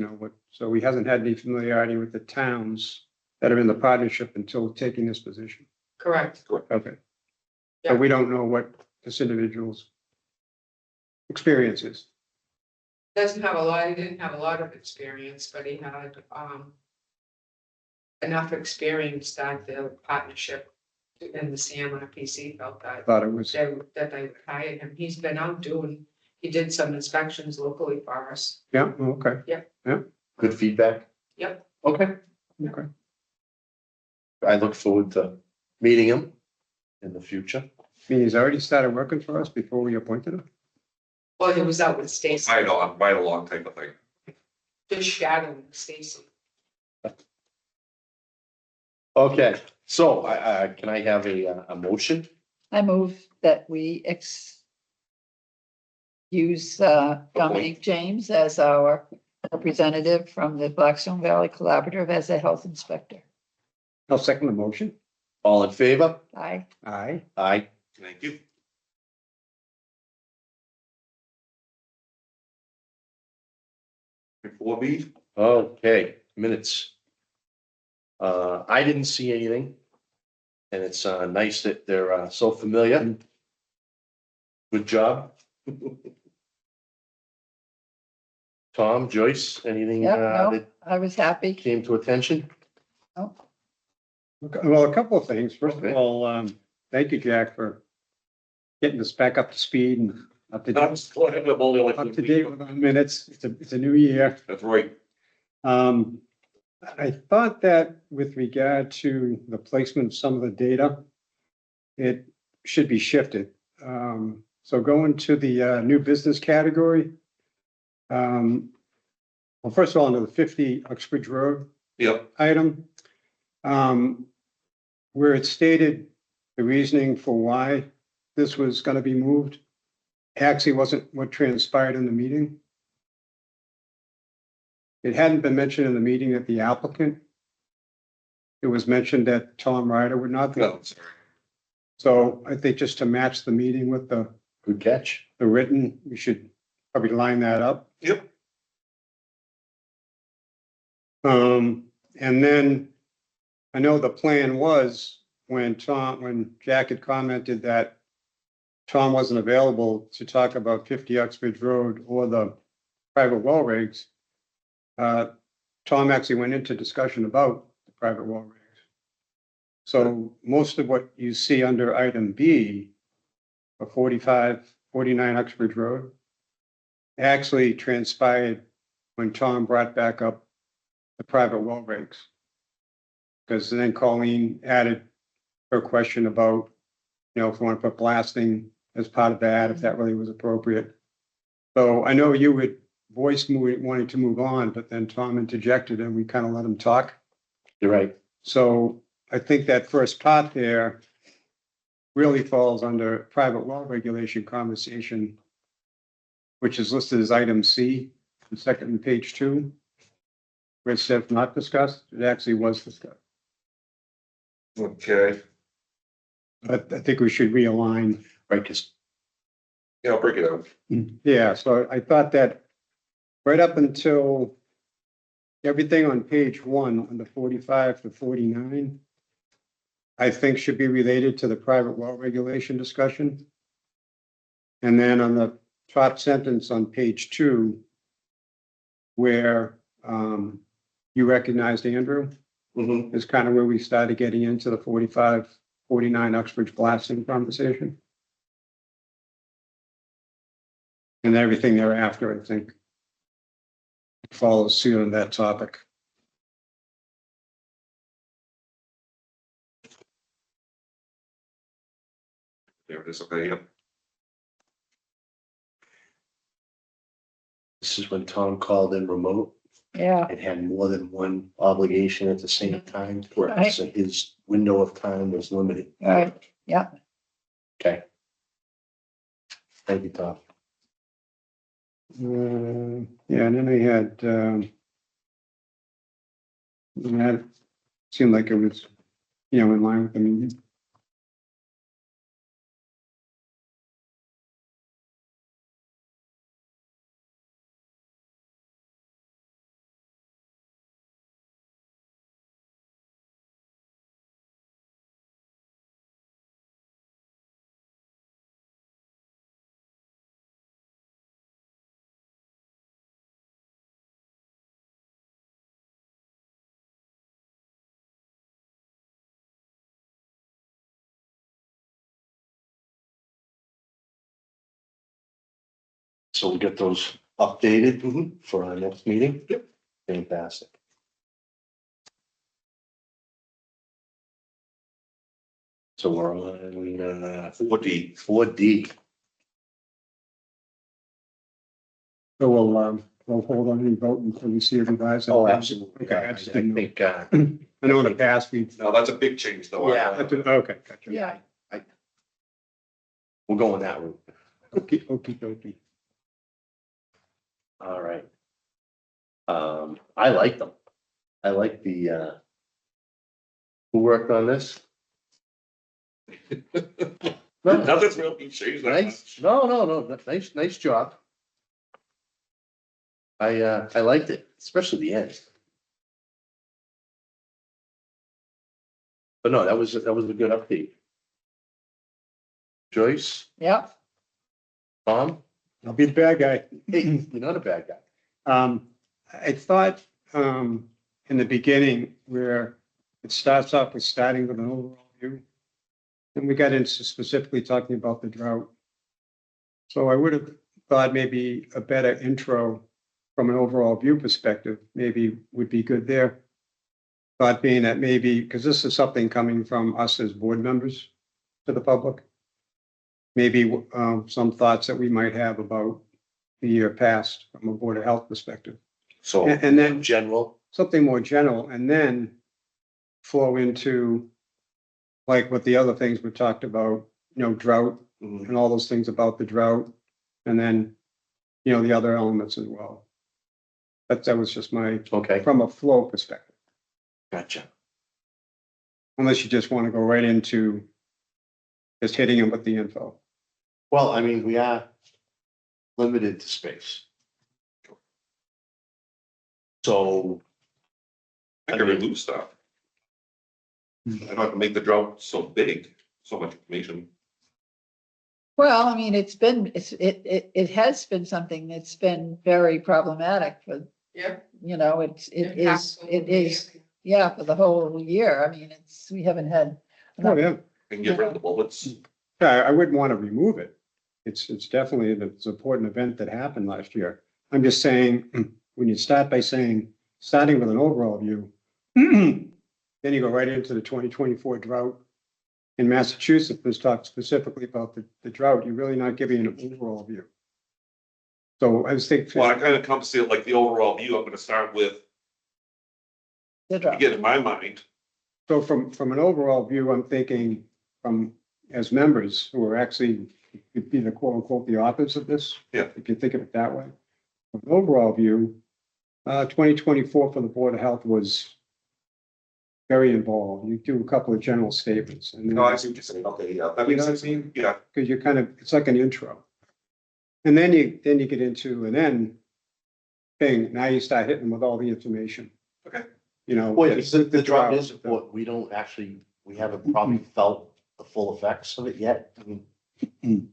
so he hasn't had any familiarity with the towns that are in the partnership until taking this position. Correct. Okay. Yeah. So we don't know what this individual's experience is. He didn't have a lot of experience, but he had, enough experience that the partnership and the CMRPC felt that Thought it was, that they would hire him. He's been out he did some inspections locally for us. yeah, okay, good feedback. Yep. Okay, okay. I look forward to meeting him in the future. I mean, he's already started working for us before we appointed him. Well, he was out with Stacy, Ride along type of thing. just shadowing Stacy. Okay, so can I have a motion? I move that we use Dominique James as our representative from the Blackstone Valley Collaborative as a health inspector. I'll second the motion. All in favor? Aye. Aye. Aye. Thank you. Four B, Okay, minutes. I didn't see anything. And it's nice that they're so familiar. Good job. Tom, Joyce, anything Yep, no, that I was happy. came to attention? Oh, Okay, well, a couple of things. First of Okay. all, thank you, Jack, for getting us back up to speed and up to date with our minutes. It's a new year. That's right. I thought that with regard to the placement of some of the data, it should be shifted. So going to the new business category. Well, first of all, under the 50 Uxbridge Road Yep, item, where it stated the reasoning for why this was going to be moved, actually wasn't what transpired in the meeting. It hadn't been mentioned in the meeting that the applicant. It was mentioned that Tom Ryder would not be. no, sorry. So I think just to match the meeting with the Good catch. written, we should probably line that up. Yep, And then I know the plan was when Jack had commented that Tom wasn't available to talk about 50 Uxbridge Road or the private well rigs. Tom actually went into discussion about the private well rigs. So most of what you see under item B, for 49 Uxbridge Road, actually transpired when Tom brought back up the private well rigs. Because then Colleen added her question about, if we want to put blasting as part of that, if that really was appropriate. So I know you would voice wanting to move on, but then Tom interjected and we kind of let him talk. You're right. So I think that first part there really falls under private well regulation conversation, which is listed as item C, the second on page 2, where it says not discussed. It actually was discussed. okay, But I think we should realign. Right, because yeah, I'll break it out. Yeah, so I thought that right up until everything on page 1, on the 45 to 49, I think should be related to the private well regulation discussion. And then on the top sentence on page 2, where you recognized Andrew, is kind of where we started getting into the 45, 49 Uxbridge blasting conversation. And everything thereafter, I think, follows suit on that topic. There it is, okay, yep. this is when Tom called in remote. Yeah, It had more than one obligation at the same time. Right. So his window of time was limited. right, yeah. Okay. Thank you, Tom. Yeah, and then I had, that seemed like it was, in line with the meeting. So we'll get those updated for our next meeting. Yep. Fantastic. So we're on 4D. 4D. So we'll hold on any vote until we see a revised. Oh, absolutely. Okay, I just didn't know. think, I know in the past we. Now, that's a big change though. Yeah. Okay, gotcha. Yeah. we're going that route. Okay. All right. I like them. I like the, who worked on this? No, Nothing's really changed that nice. much. No. Nice job. I liked it, especially the end. But no, that was a good update. Joyce, Yeah, Tom, I'll be the bad guy. hey, you're not a bad guy. I thought, in the beginning where it starts off with starting with an overall view. And we got into specifically talking about the drought. So I would have thought maybe a better intro from an overall view perspective, maybe would be good there. Thought being that maybe, because this is something coming from us as board members to the public. maybe some thoughts that we might have about the year past from a Board of Health perspective. So, And then general, something more general, and then flow into like what the other things we talked about, drought mhm, and all those things about the drought. And then, the other elements as well. That was just my, okay, from a flow perspective, gotcha. unless you just want to go right into just hitting them with the info. Well, I mean, we are limited to space. So, I can remove stuff. I don't have to make the drought so big, so much information. Well, I mean, it has been something that's been very problematic for, Yeah. it is, yeah, for the whole year. I mean, we haven't had. Oh, yeah. And get rid of the bullets. I wouldn't want to remove it. It's definitely an important event that happened last year. I'm just saying, when you start by starting with an overall view, then you go right into the 2024 drought. In Massachusetts, this talks specifically about the drought. You're really not giving an overall view. So I was thinking, Well, I kind of come to see it like the overall view. I'm gonna start with, again, in my mind, so from an overall view, I'm thinking as members who are actually, could be the quote unquote, the authors of this. Yeah. If you think of it that way. From an overall view, 2024 for the Board of Health was very involved. You do a couple of general statements and then. no, I see what you're saying. Okay, yeah, that You makes know what I sense. mean? Yeah, Because you're it's like an intro. And then you get into an end thing. Now you start hitting them with all the information. Okay. well, the drought drought. is important. We haven't probably felt the full effects of it yet. I mean,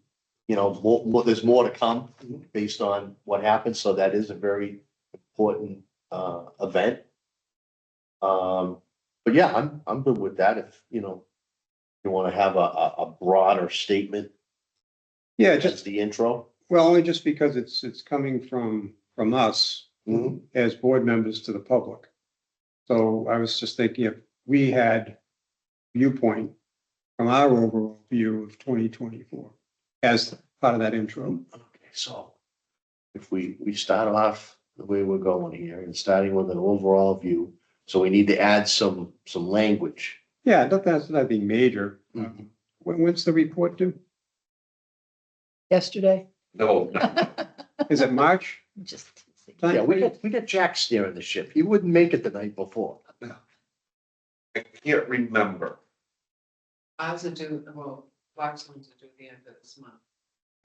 there's more to come based on what happened, so that is a very important event. But yeah, I'm good with that if, you want to have a broader statement Yeah, as the intro. well, only just because it's coming from us Mhm. as board members to the public. So I was just thinking if we had viewpoint from our overall view of 2024 as part of that intro. Okay, so if we start off the way we're going here and starting with an overall view, so we need to add some language. Yeah, that's nothing major. Mhm. When's the report due? Yesterday. no, Is it March? Just. Yeah, we got Jack steering the ship. He wouldn't make it the night before. I can't remember. Ours are due, well, Blackstone's are due the end of this month.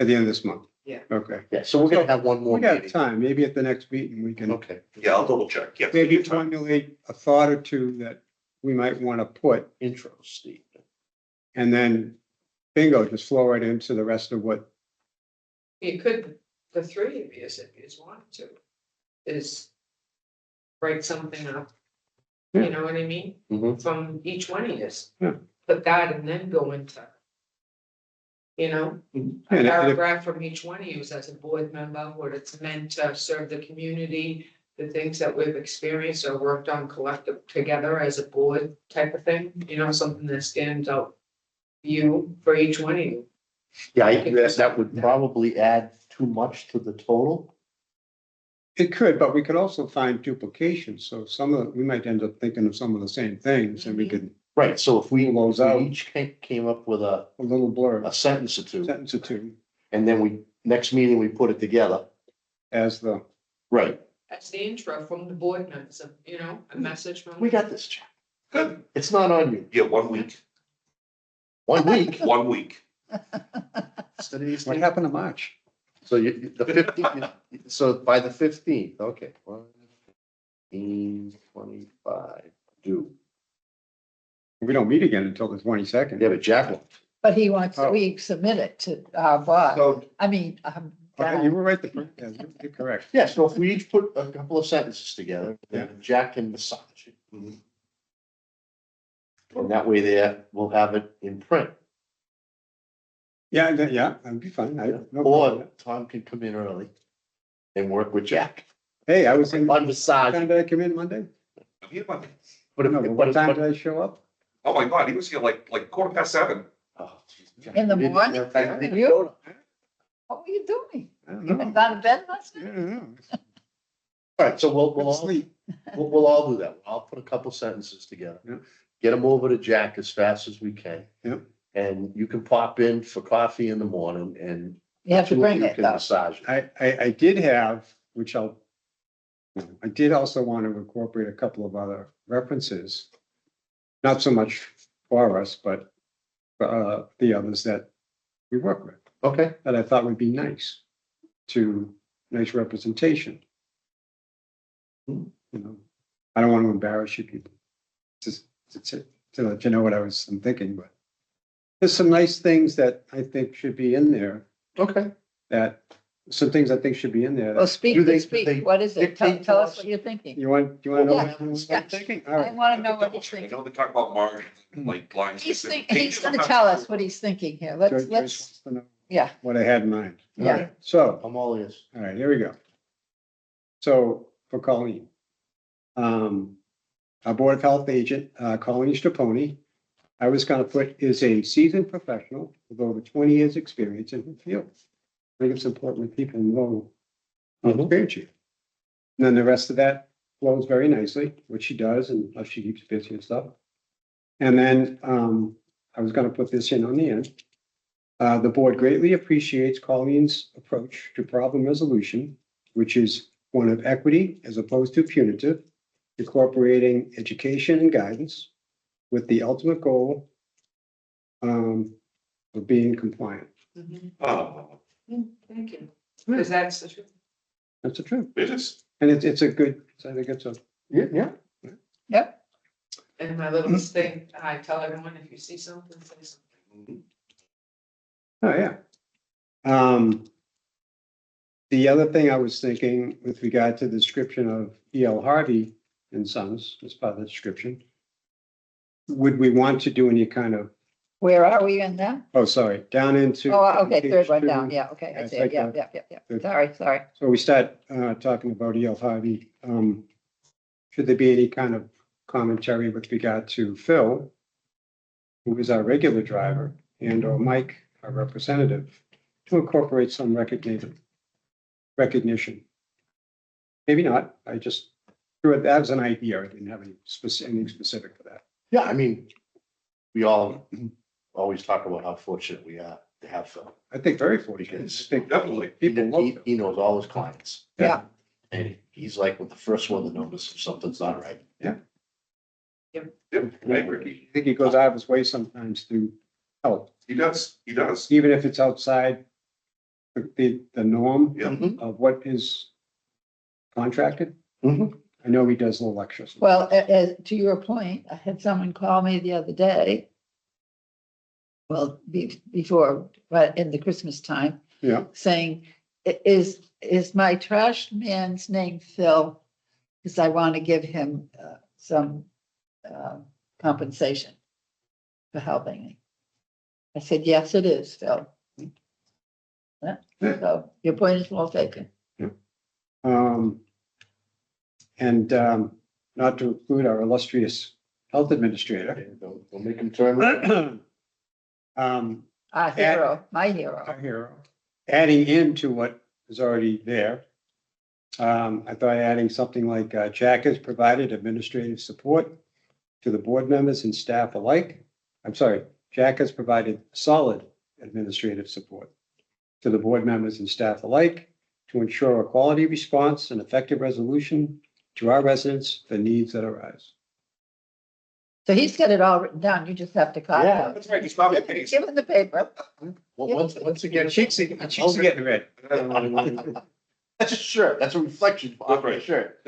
At the end of this month? Yeah. Okay. Yeah, so we're gonna have one more We got meeting. time. Maybe at the next meeting, we can Okay, Yeah, I'll double check. Yeah. maybe take your time. formulate a thought or two that we might want to put, intro, Steve. and then bingo, just flow right into the rest of what. You could, the three of you, if you just wanted to, is write something up. Yeah. You know what I mean? Mhm. From each one of you. Yeah. Put that and then go into. A And if- paragraph from each one of you as a board member, what it's meant to serve the community, the things that we've experienced or worked on collective together as a board type of thing, something that stands out. You, for each one of you. Yeah, that would probably add too much to the total. It could, but we could also find duplications. So we might end up thinking of some of the same things and we could, Right, so if we Pull those out. each came up with a a little blur, sentence or two, sentence or two and then next meeting, we put it together. as the, Right, That's the intro from the board members, a message from. we got this, Jack. Good. It's not on you. Yeah, 1 week, 1 week. 1 week. what happened to March? So the 15th, so by the 15th, okay. 15/25, due. We don't meet again until the 22nd. Yeah, but Jack won't. But he wants, Oh. we submit it to our boss. So, I mean, Okay, you were right, yeah, you're correct. yeah, so if we each put a couple of sentences together, then Jack can massage it. And that way there, we'll have it in print. Yeah, that'd be fine. No problem. Or Tom can come in early and work with Jack Hey, I was in, on what massage. time did I come in Monday? Yeah, but- But No, if, what time but, did I show up? Oh my God, he was here like 7:15. oh, geez. In the You didn't- morning? I think You? What were you doing? I don't You know. been out of bed last I night? don't know. All right, so we'll Couldn't all, sleep. we'll all do that. I'll put a couple sentences together. Yeah. Get them over to Jack as fast as we can. Yeah. And you can pop in for coffee in the morning and. You have to two of bring you it can though. Massage it. I did have, which I did also want to incorporate a couple of other references. Not so much for us, but the others that we work with, Okay, that I thought would be nice nice representation. You know, I don't want to embarrass you people. Just to let you know what I'm thinking, but there's some nice things that I think should be in there, okay. some things I think should be in there. Well, that- speak, Do they- speak. do they What is it? Tell dictate to tell us us? what you're thinking. You want to know Yeah. what I'm Yeah. thinking? All I right. want to know what he's I thinking. know they talk about margins, like lines. He's gonna tell us what he's thinking here. Joyce Let's, wants to know yeah, what I had in mind. All Yeah. right. So, I'm all ears. all right, here we go. So for Colleen, our Board of Health agent, Colleen Straponi, I was gonna put is a seasoned professional with over 20 years' experience in her field. I think it's important that people know how experienced she is. And then the rest of that flows very nicely, what she does and how she keeps busy and stuff. And then, I was gonna put this in on the end. The board greatly appreciates Colleen's approach to problem resolution, which is one of equity as opposed to punitive, incorporating education and guidance with the ultimate goal of being compliant. Oh, Thank you. Because that's the truth. That's the truth. it is. And it's a good, I think it's a, Yeah. yep. And my little thing, I tell everyone, if you see something, say something. oh, yeah. The other thing I was thinking with regard to the description of E.L. Harvey and Sons, as part of the description, would we want to do any kind of, Where are we in that? oh, sorry, down into. Oh, okay, third one page down. two. Yeah, okay, I It's see like it. Yeah, a- yeah, yeah, yeah. Good. Sorry. So we start talking about E.L. Harvey. Should there be any kind of commentary with regard to Phil, who is our regular driver, and or Mike, our representative, to incorporate some recognition? Maybe not. I just threw it as an idea. I didn't have anything specific for that. Yeah, I mean, we all always talk about how fortunate we are to have Phil. I think very fortunate. I think Definitely. people love Phil. He knows all his clients. Yeah. And he's like with the first one to notice if something's not right. Yep, I agree. I think he goes out of his way sometimes to help, He does, even if it's outside the norm Yeah. of what is contracted. Mhm. I know he does little extras. Well, to your point, I had someone call me the other day. Well, before, but in the Christmas time, Yeah, saying, is my trash man's name Phil? Because I want to give him some compensation for helping me. I said, yes, it is, Phil. Yeah, so your point is well taken. and not to include our illustrious health administrator. Don't make him turn. Our hero, my hero. Our hero, adding into what is already there. I thought adding something like Jack has provided administrative support to the board members and staff alike. I'm sorry, Jack has provided solid administrative support to the board members and staff alike to ensure a quality response and effective resolution to our residents for needs that arise. So he's got it all written down. You just have to copy Yeah, it. That's right, just copy and paste. Give him the paper. Well, once again. Cheeks are getting red. That's a shirt. That's a reflection on my shirt.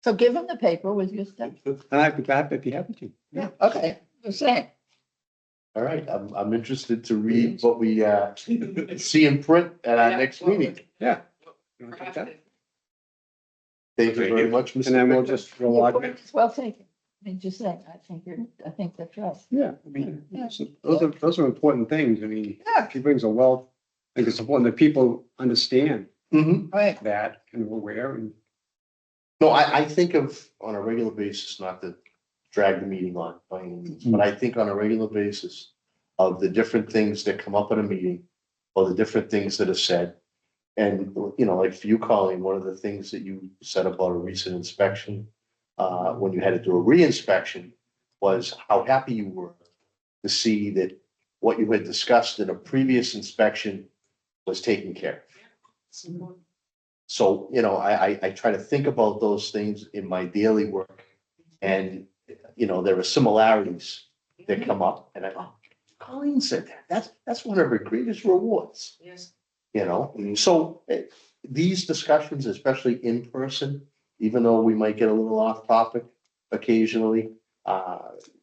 So give him the paper with your stuff. I'd be happy to. Yeah, okay, the same. All right, I'm interested to read what we see in print at our next meeting. Yeah. You wanna take that? Thank you very much, Mr. And then we'll Victor. just roll Your out. point is well taken. I mean, just saying, I think that's right. Yeah, I mean, Yeah. so those are important things. I mean, Yeah. she brings a wealth. I think it's important that people understand Mhm. Right, that and are aware and. No, I think of on a regular basis, not to drag the meeting on, by any means, but I think on a regular basis of the different things that come up in a meeting or the different things that are said. And, you know, like for you, Colleen, one of the things that you said about a recent inspection, when you had to do a re-inspection, was how happy you were to see that what you had discussed in a previous inspection was taken care of. So, you know, I try to think about those things in my daily work. And, you know, there are similarities that come up and Colleen said that. That's one of her greatest rewards. Yes. You know, so these discussions, especially in person, even though we might get a little off topic occasionally,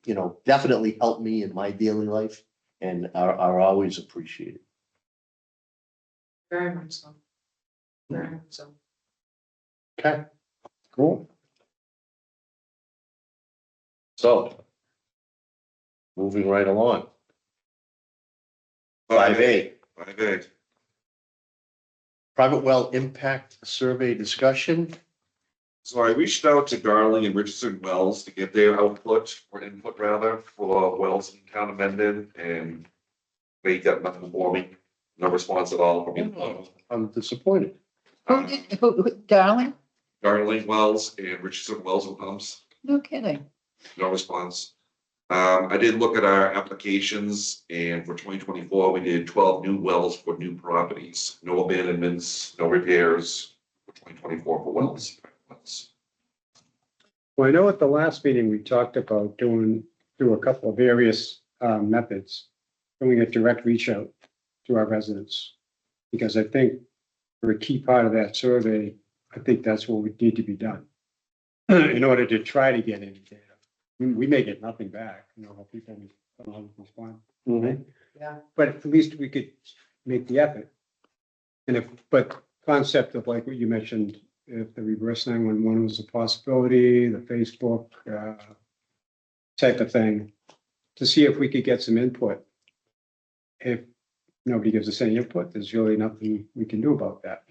you know, definitely help me in my daily life and are always appreciated. Very much so. Very much so. Okay, Cool. so moving right along. 5A, 5A. private well impact survey discussion. So I reached out to Darling and Richardson Wells to get their input rather, for wells in town of Mendon, and they got nothing for me. No response at all from me. I'm disappointed. Darling? Darling Wells and Richardson Wells and Pumps, No kidding. no response. I did look at our applications, and for 2024, we did 12 new wells for new properties. No abandonments, no repairs for 2024 for wells. Well, I know at the last meeting, we talked about doing through a couple of various methods, doing a direct reach out to our residents. Because I think for a key part of that survey, I think that's what would need to be done in order to try to get any data. We may get nothing back, you know, how people don't always respond. Mhm. Yeah. But at least we could make the effort. And but concept of like what you mentioned, if the reverse 911 was a possibility, the Facebook type of thing, to see if we could get some input. If nobody gives us any input, there's really nothing we can do about that,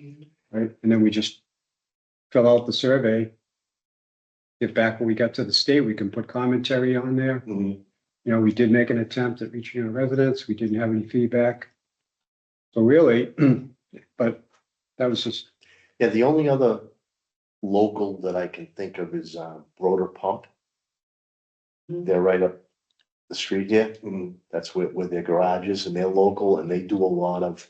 right? And then we just fill out the survey. Get back when we got to the state, we can put commentary on there. Mhm. You know, we did make an attempt at reaching our residents. We didn't have any feedback. So really, but that was just, Yeah, the only other local that I can think of is Broder Pump. They're right up the street here. That's where their garage is, and they're local, and they do a lot of,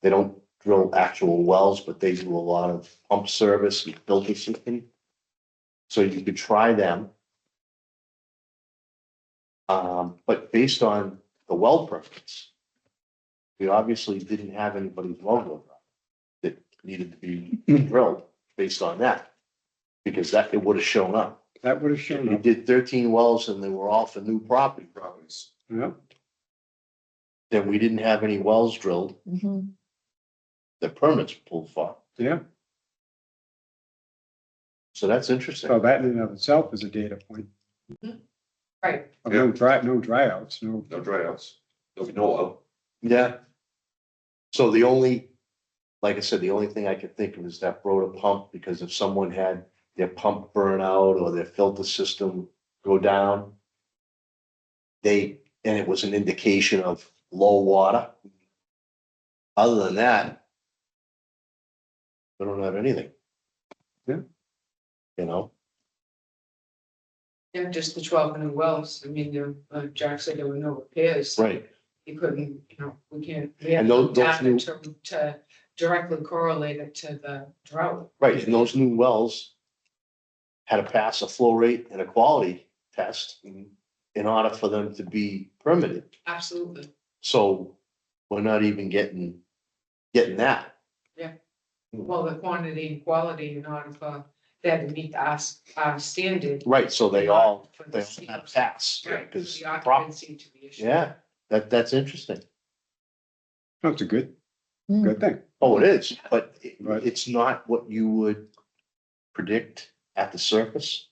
they don't drill actual wells, but they do a lot of pump service and filter system. So you could try them. But based on the well permits, we obviously didn't have anybody's well that needed to be drilled based on that. Because that, it would have shown up. that would have If shown you up. did 13 wells and they were all for new properties, Yeah, then we didn't have any wells drilled, Mhm. the permits pulled for. yeah. So that's interesting. So that in and of itself is a data point. Right. Of no dryouts, no. No dryouts. There'll be no of. Yeah. So the only, like I said, the only thing I could think of is that Broder Pump, because if someone had their pump burn out or their filter system go down, and it was an indication of low water. Other than that, we don't have anything. Yeah. You know, Yeah, just the 12 new wells. I mean, Jack said there were no repairs. right. You couldn't, we can't, we have And no those data new- to directly correlate it to the drought. Right, and those new wells had to pass a flow rate and a quality test in order for them to be permitted. Absolutely. So we're not even getting that. Well, the quantity and quality in order for that to meet our standard. Right, so they all For the had to pass, Right, for because the occupancy to be issued. yeah, that's interesting. That's a good Mm. thing. Oh, it is, but Right. it's not what you would predict at the surface.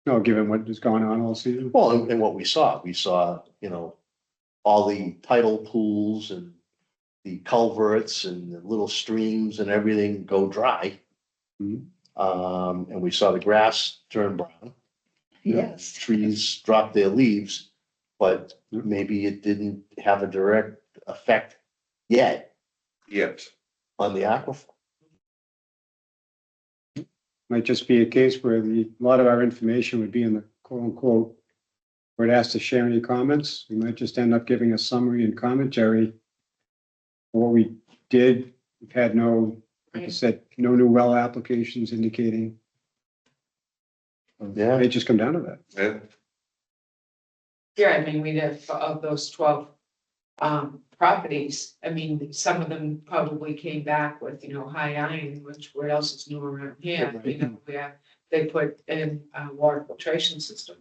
No, given what is going on all season. Well, and what we saw, you know, all the tidal pools and the culverts and the little streams and everything go dry. Mhm. And we saw the grass turn brown. Yes. Trees drop their leaves. but maybe it didn't have a direct effect yet Yet, on the aquifer. Might just be a case where a lot of our information would be in the quote unquote, where it asks to share any comments. We might just end up giving a summary and commentary. What we did, we've had no, like I said, no new well applications indicating. Yeah. It may just come down to that. yeah, Yeah, I mean, we'd have of those 12 properties, I mean, some of them probably came back with, high iron, which where else is new around here, where they put in a water filtration system.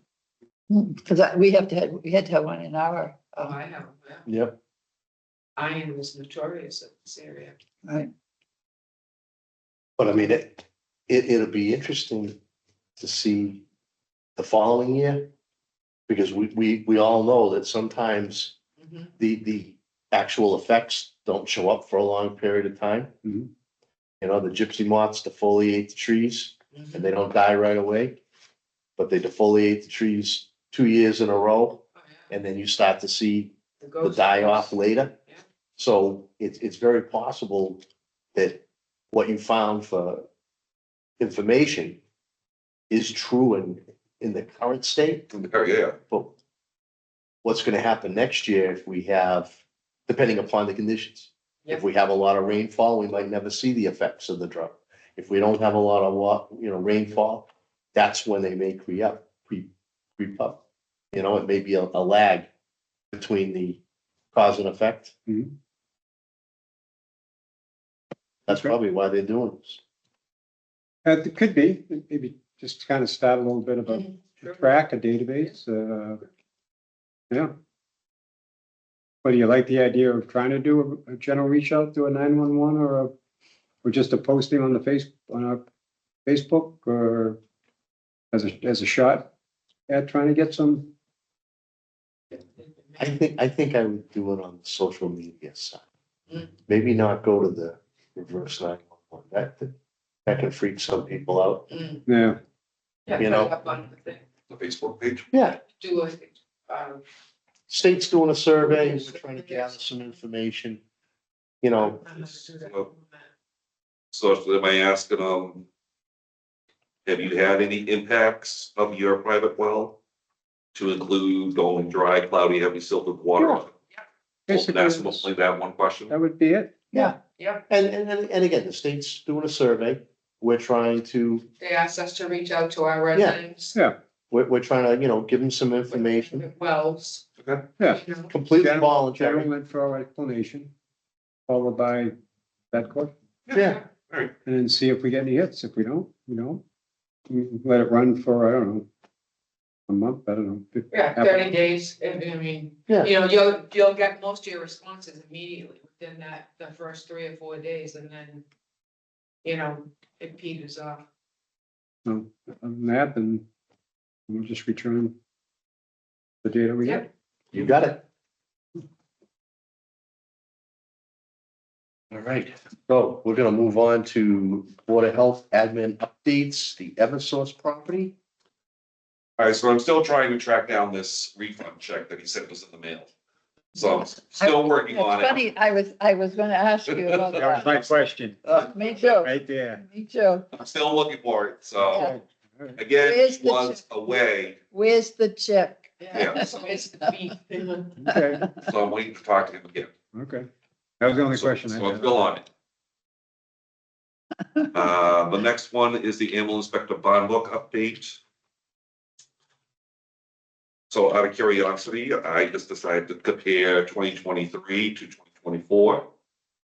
Because we had to have one in our, Oh, I know, yeah. Yep. Iron was notorious in this area. right, But I mean, it'll be interesting to see the following year. Because we all know that sometimes Mhm. the actual effects don't show up for a long period of time. Mhm. The gypsy moths defoliate the trees Mhm. and they don't die right away. But they defoliate the trees 2 years in a row, Oh, yeah. and then you start to see the ghost die ones. off later. Yeah. So it's very possible that what you found for information is true in the current state. yeah, But what's gonna happen next year if we have, depending upon the conditions? If we have a lot of rainfall, we might never see the effects of the drought. If we don't have a lot of rainfall, that's when they may creep up. It may be a lag between the cause and effect. Mhm. That's Okay. probably why they're doing this. It could be, maybe just kind of start a little bit of a Mhm. Sure. track, a database, yeah. But do you like the idea of trying to do a general reach out to a 911 or just a posting on on our Facebook or as a shot at trying to get some? I think I would do it on the social media side. Mm. Maybe not go to the reverse 911. That can freak some people out. Mm. Yeah, Yeah, You put know. it up on the thing, the Facebook page. Yeah, do a, state's doing a survey, we're trying to gather some information. So am I asking, have you had any impacts of your private well? To include going dry, cloudy, heavy silted water? Sure. Well, basically, that's mostly that one question. that would be it. Yeah. yeah, And again, the state's doing a survey. We're trying to, they asked us to reach out to our residents. Yeah, we're trying to, give them some information, Wells. yeah. you know. completely General voluntary. info explanation, followed by that question, Yeah. Alright, and then see if we get any hits. If we don't, we can let it run for, I don't know, a month, I don't know. Yeah, 30 days, I mean, Yeah. you'll get most of your responses immediately within the first 3 or 4 days, and then, it peters off. So, other than that, then we'll just return the data we get. You got it. All right, so we're gonna move on to Board of Health admin updates, the Eversource property. alright, so I'm still trying to track down this refund check that he said was in the mail. So I'm still working on it's it. funny, I was gonna ask you about That was that. my question, Me too, right there. me too. I'm still looking for it, so Yeah. again, Where's it the was check? away, Where's the check? Yeah. So it's the beef. Okay, so I'm waiting to talk to him again. okay. That was the only So question I so I'm had. still on it. The next one is the animal inspector bond book update. So out of curiosity, I just decided to compare 2023 to 2024,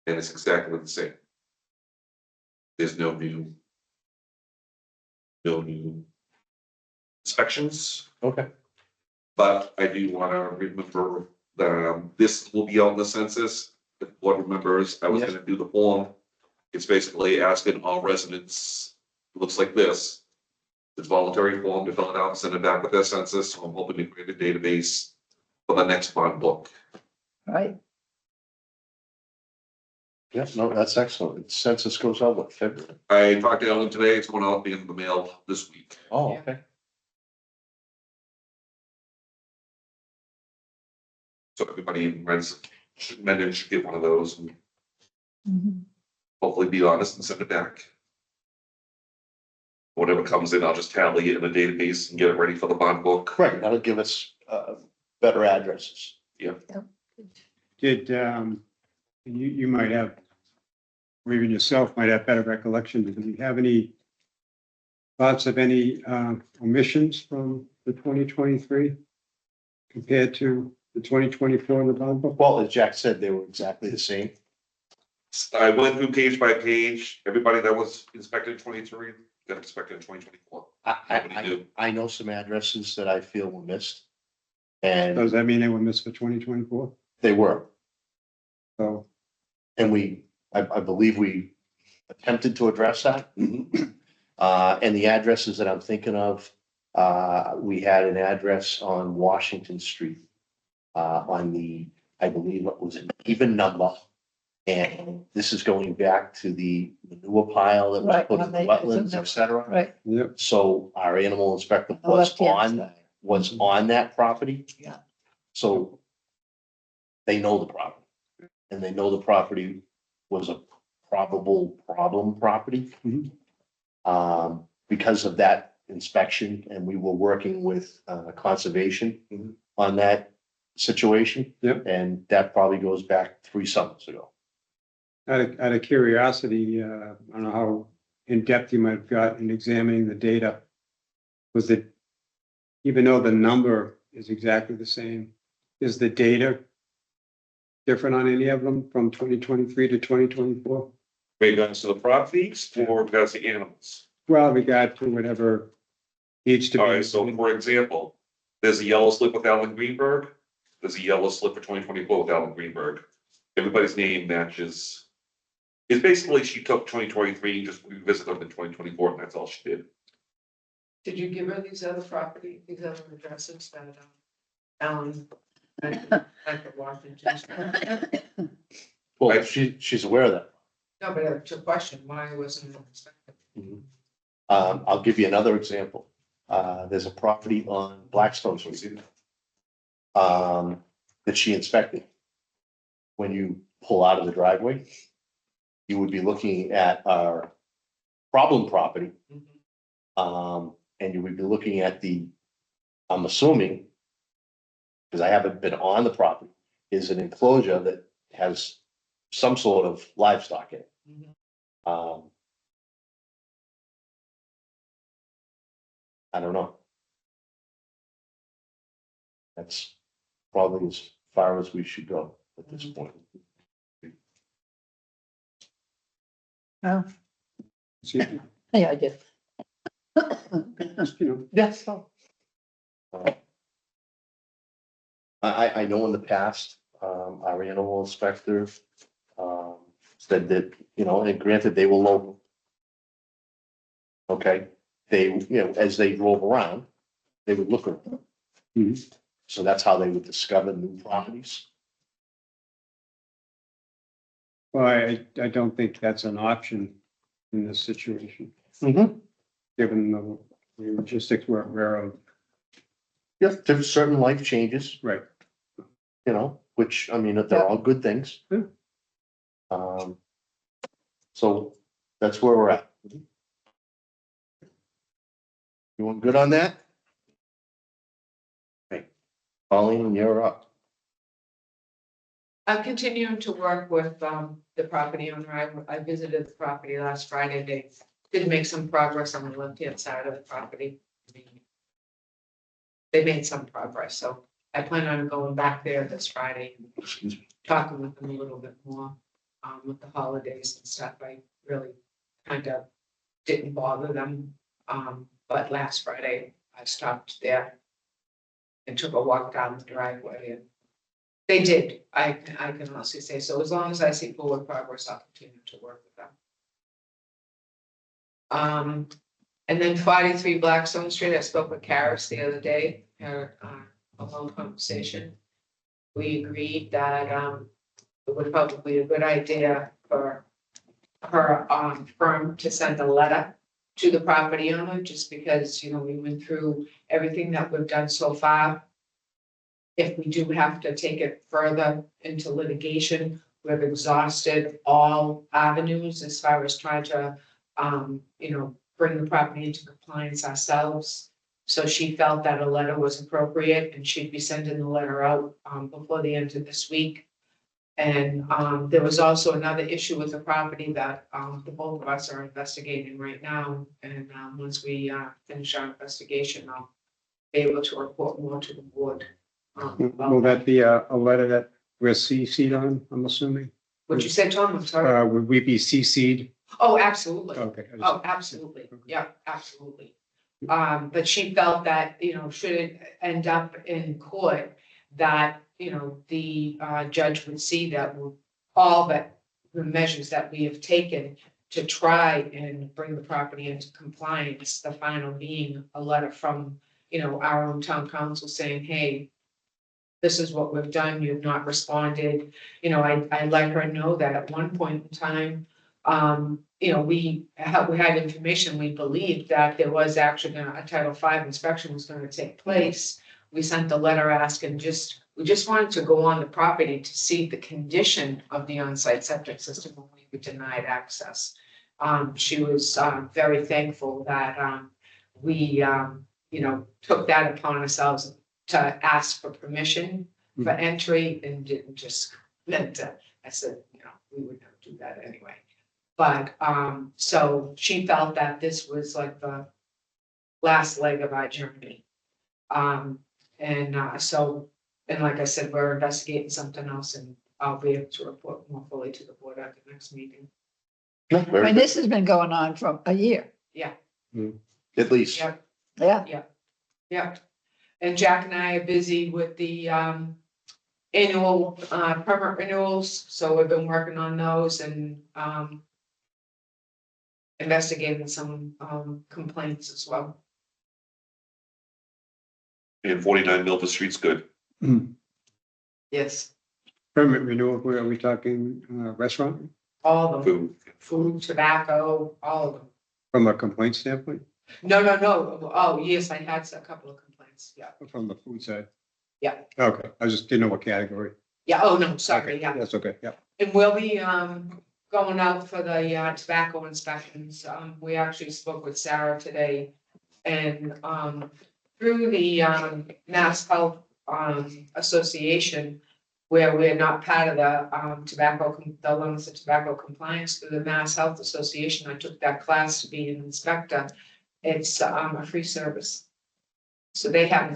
and it's exactly the same. There's no new inspections, Okay. but I do want to remember that this will be on the census. If the board remembers, I was Yes. gonna do the form. It's basically asking all residents, it looks like this. It's voluntary form to fill it out and send it back with their census, so I'm hoping to create a database for the next bond book. Right, Yeah, no, that's excellent. Census goes out, what, February? I talked to Ellen today, it's going out at the end of the mail this week. Oh, Yeah. okay. So everybody in Mendon should get one of those and Mhm. hopefully be honest and send it back. Whatever comes in, I'll just tally it in the database and get it ready for the bond book. Right, that'll give us, better addresses. Did, you might have, or even yourself might have better recollection. Do you have any thoughts of any omissions from the 2023 compared to the 2024 in the bond book? Well, as Jack said, they were exactly the same. I went through page by page, everybody that was inspected in 23 got inspected in 2024. I know some addresses that I feel were missed. And Does that mean they were missed for 2024? they were, So, and I believe we attempted to address that. And the addresses that I'm thinking of, we had an address on Washington Street. On the, I believe it was an even number. And this is going back to the manure pile that was Right, put in the wetlands, et cetera. Right. yep. So our animal inspector On the was left-hand on, side. was on that property. Yeah. So they know the property, and they know the property was a probable problem property. Mhm. Because of that inspection, and we were working with, conservation Mhm. on that situation. Yep. And that probably goes back 3 summers ago. Out of curiosity, I don't know how in-depth you might have got in examining the data. Was it, even though the number is exactly the same, is the data different on any of them from 2023 to 2024? Regards to the properties or regards to animals? Well, regard to whatever needs to be. All right, so for example, there's a yellow slip with Alan Greenberg. There's a yellow slip for 2024 with Alan Greenberg. Everybody's name matches. It's basically she took 2023 and just revisited them in 2024, and that's all she did. Did you give her these other addresses that, Alan, at the Washington? Well, she's aware of that. No, but it's a question, why wasn't it inspected? I'll give you another example. There's a property on Blackstone Street. That she inspected. When you pull out of the driveway, you would be looking at our problem property. And you would be looking at I'm assuming, because I haven't been on the property, is an enclosure that has some sort of livestock in it. I don't know. That's probably as far as we should go at this point. Oh, See, yeah, I did. you know, Yes, so. I know in the past, our animal inspector, said that, and granted, they were local. Okay, they, as they drove around, they would look at them. Mhm. So that's how they would discover new properties. well, I don't think that's an option in this situation, given the logistics we're aware of. Yes, there's certain life changes, Right. which, I mean, they're all good things. Yeah. So that's where we're at. You want good on that? Okay, Pauline, you're up. I'm continuing to work with, the property owner. I visited the property last Friday. They did make some progress on the left-hand side of the property. They made some progress, so I plan on going back there this Friday and Excuse me. talking with them a little bit more. With the holidays and stuff, I really kind of didn't bother them. But last Friday, I stopped there and took a walk down the driveway, and they did. I can honestly say, so as long as I see forward progress, I'll continue to work with them. And then 43 Blackstone Street, I spoke with Karis the other day, had a long conversation. We agreed that it would probably be a good idea for her firm to send a letter to the property owner, just because, we went through everything that we've done so far. if we do have to take it further into litigation, we've exhausted all avenues as far as trying to, bring the property into compliance ourselves. So she felt that a letter was appropriate and she'd be sending the letter out, before the end of this week. And, there was also another issue with the property that, the both of us are investigating right now. And, once we, finish our investigation, I'll be able to report more to the board. Will that be a letter that we're CC'd on, I'm assuming? What you said, Tom, I'm sorry. Would we be CC'd? Oh, absolutely. Okay. Oh, absolutely. Yeah, absolutely. But she felt that, should it end up in court, that, the judge would see that all that the measures that we have taken to try and bring the property into compliance, the final being a letter from, our own town council saying, hey, this is what we've done, you've not responded. I let her know that at one point in time, we had information, we believed that there was actually a Title V inspection was gonna take place. We sent the letter asking we just wanted to go on the property to see the condition of the on-site septic system when we were denied access. She was very thankful that we took that upon ourselves to ask for permission for entry and didn't just I said, we would never do that anyway. But so she felt that this was like the last leg of our journey. And like I said, we're investigating something else and I'll be able to report more fully to the board at the next meeting. I mean, this has been going on for a year. At least. Yep. Yeah. Yeah. And Jack and I are busy with the annual permit renewals, so we've been working on those and investigating some complaints as well. And 49 Milford Street's good. Yes, Permit renewal, where are we talking, restaurant? all of them, Food. food, tobacco, all of them. From a complaint standpoint? No. Oh, yes, I had a couple of complaints. Yeah. From the food side? Yeah. Okay, I just didn't know what category. Yeah. Oh, no, sorry. Okay, Yeah. that's okay, yeah. And we'll be going out for the tobacco inspections. We actually spoke with Sarah today. And through the Mass Health Association, where we're not part of the limits of tobacco compliance, through the Mass Health Association, I took that class to be an inspector. It's a free service. So they have an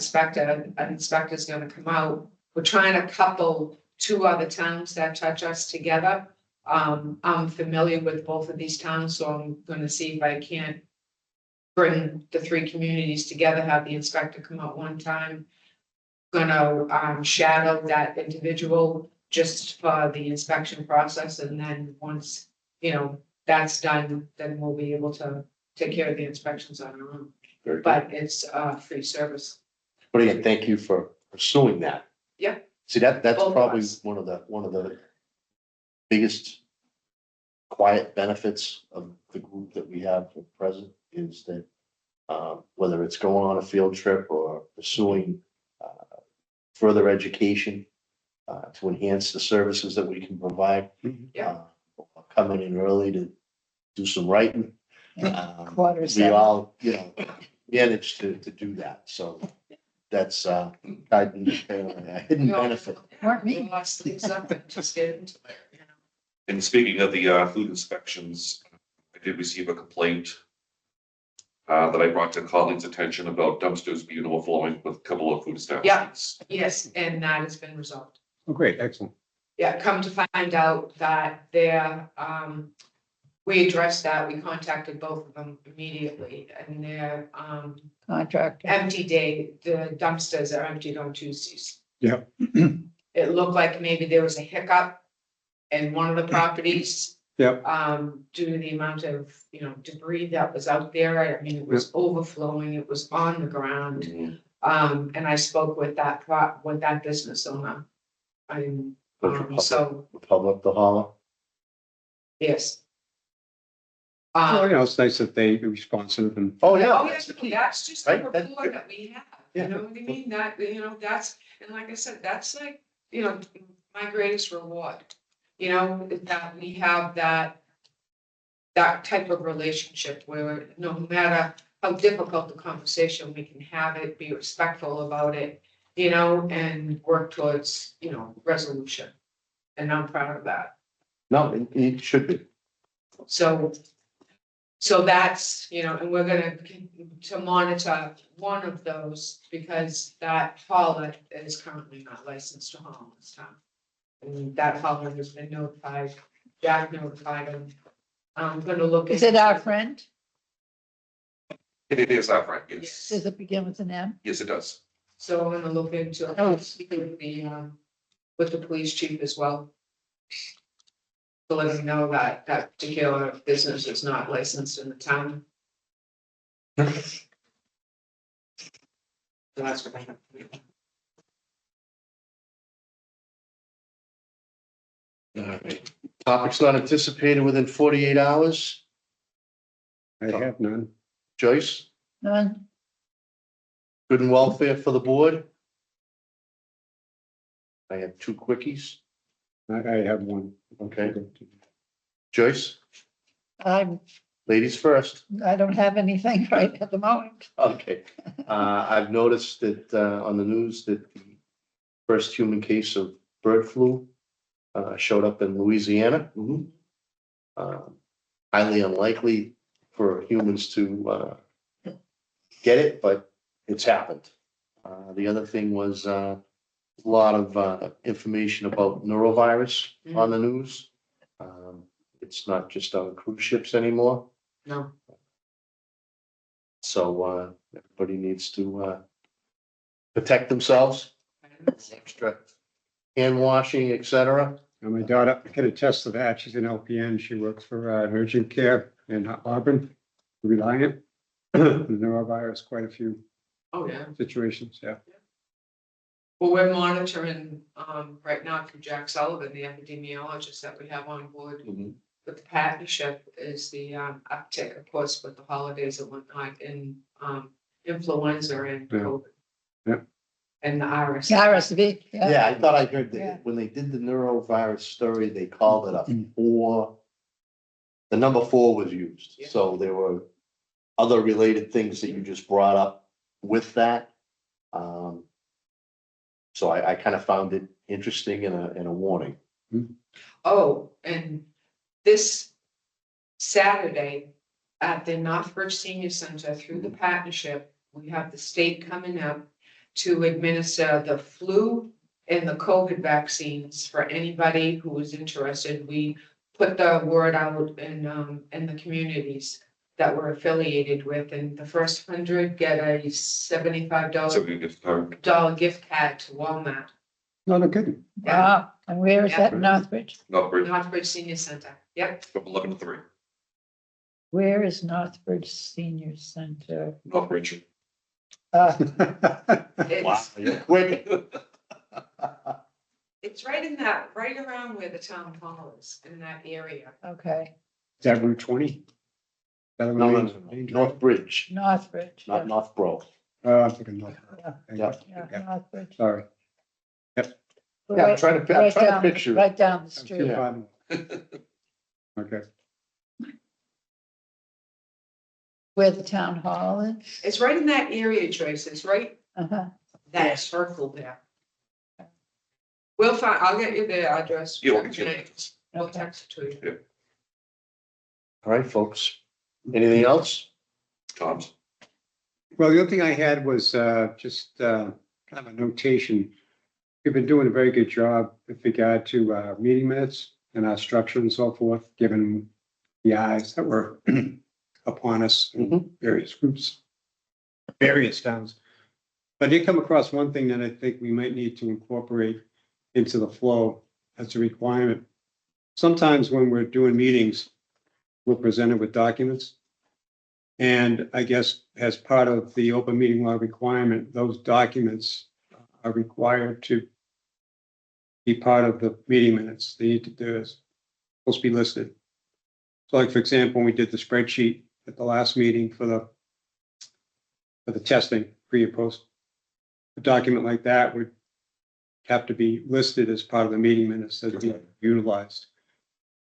inspector's gonna come out. We're trying to couple two other towns that touch us together. I'm familiar with both of these towns, so I'm gonna see if I can't bring the three communities together, have the inspector come out one time. Gonna shadow that individual just for the inspection process, and then once, that's done, then we'll be able to take care of the inspections on our own. Very good. But it's a free service. But again, thank you for pursuing that. Yeah. See, that's Both of probably us. one of the biggest quiet benefits of the group that we have at present is that whether it's going on a field trip or pursuing further education to enhance the services that we can provide. Yeah. Coming in early to do some writing. Quarters. We all, managed to do that, so that's a hidden benefit. Weren't me. Lost things up and just get into it, And speaking of the food inspections, I did receive a complaint that I brought to colleagues' attention about dumpsters being overflowing with a couple of food establishments. Yes, and that has been resolved. Oh, great, excellent. Yeah, come to find out that we addressed that, we contacted both of them immediately, and their Contractor. the dumpsters are emptied on Tuesdays. Yeah. It looked like maybe there was a hiccup in one of the properties. Yep. Due to the amount of, debris that was out there. I mean, it was overflowing, it was on the ground. Mhm. And I spoke with that business owner. So, Republic, the Holler. yes. Well, it's nice that they be responsive and. Oh, yeah. Oh, yes, that's just the Right, that's report good. that we have. You know what I mean? That, that's, and like I said, that's like, my greatest reward. That we have that type of relationship where no matter how difficult the conversation, we can have it, be respectful about it, and work towards, resolution. And I'm proud of that. No, it should be. So that's, and we're gonna to monitor one of those because that hauler is currently not licensed to haul in this town. And that hauler has been notified, Jack notified him. I'm gonna look. Is it our friend? It is our friend, yes. Does it begin with an M? Yes, it does. So I'm gonna look into it, with the police chief as well. To let him know that that particular business is not licensed in the town. So that's what I have. All right. Topics not anticipated within 48 hours. I have none. Joyce, None? good and welfare for the board. I have two quickies. I have one. Okay. Joyce, I ladies first. don't have anything right at the moment. Okay. I've noticed that on the news that the first human case of bird flu showed up in Louisiana. Highly unlikely for humans to get it, but it's happened. The other thing was a lot of information about norovirus on the news. It's not just on cruise ships anymore. No. So everybody needs to protect themselves, extra hand washing, etc. And my daughter can attest to that. She's an LPN. She works for urgent care in Auburn, Reliant. Norovirus, quite a few Oh, yeah. situations, yeah. Well, we're monitoring, right now through Jack Sullivan, the epidemiologist that we have on board. With the partnership is the uptick, of course, with the holidays and whatnot in influenza and COVID. Yeah. And the RSV. RSV, Yeah, I thought I heard Yeah. that when they did the neurovirus story, they called it a 4. The number 4 was used. Yeah. So there were other related things that you just brought up with that. So I kind of found it interesting and a warning. Oh, and this Saturday at the Northbridge Senior Center through the partnership, we have the state coming up to administer the flu and the COVID vaccines for anybody who is interested. We put the word out in the communities that we're affiliated with, and the first 100 get a $75 So we get started. gift card to Walmart. No, no kidding. Wow, and where is that in Northbridge? Northbridge Senior Center, yep. From 11 to 3. Where is Northbridge Senior Center? Northbridge. It's, You're quick. it's right around where the town hall is, in that area. Okay, Is that Route 20? No, North Bridge, Northbridge. not Northborough. I'm thinking North. Yeah. Yeah, Yeah. Northbridge. Sorry. Yeah, I'm trying to picture it. Right down the I'm street. too Yeah. far. Okay. Where the town hall is. It's right in that area, Joyce, it's right, Uh-huh. that circle there. We'll find, I'll get you the address. Yeah, we'll get you the tonight. We'll text it to you. All right, folks. Anything else? Tom's. Well, the other thing I had was just kind of a notation. We've been doing a very good job with regard to meeting minutes and our structure and so forth, given the eyes that were upon us in various groups, various towns. But I did come across one thing that I think we might need to incorporate into the flow as a requirement. Sometimes when we're doing meetings, we're presented with documents. And I guess as part of the open meeting law requirement, those documents are required to be part of the meeting minutes. They need to do is supposed to be listed. So like, for example, when we did the spreadsheet at the last meeting for the testing, pre and post, a document like that would have to be listed as part of the meeting minutes that be utilized.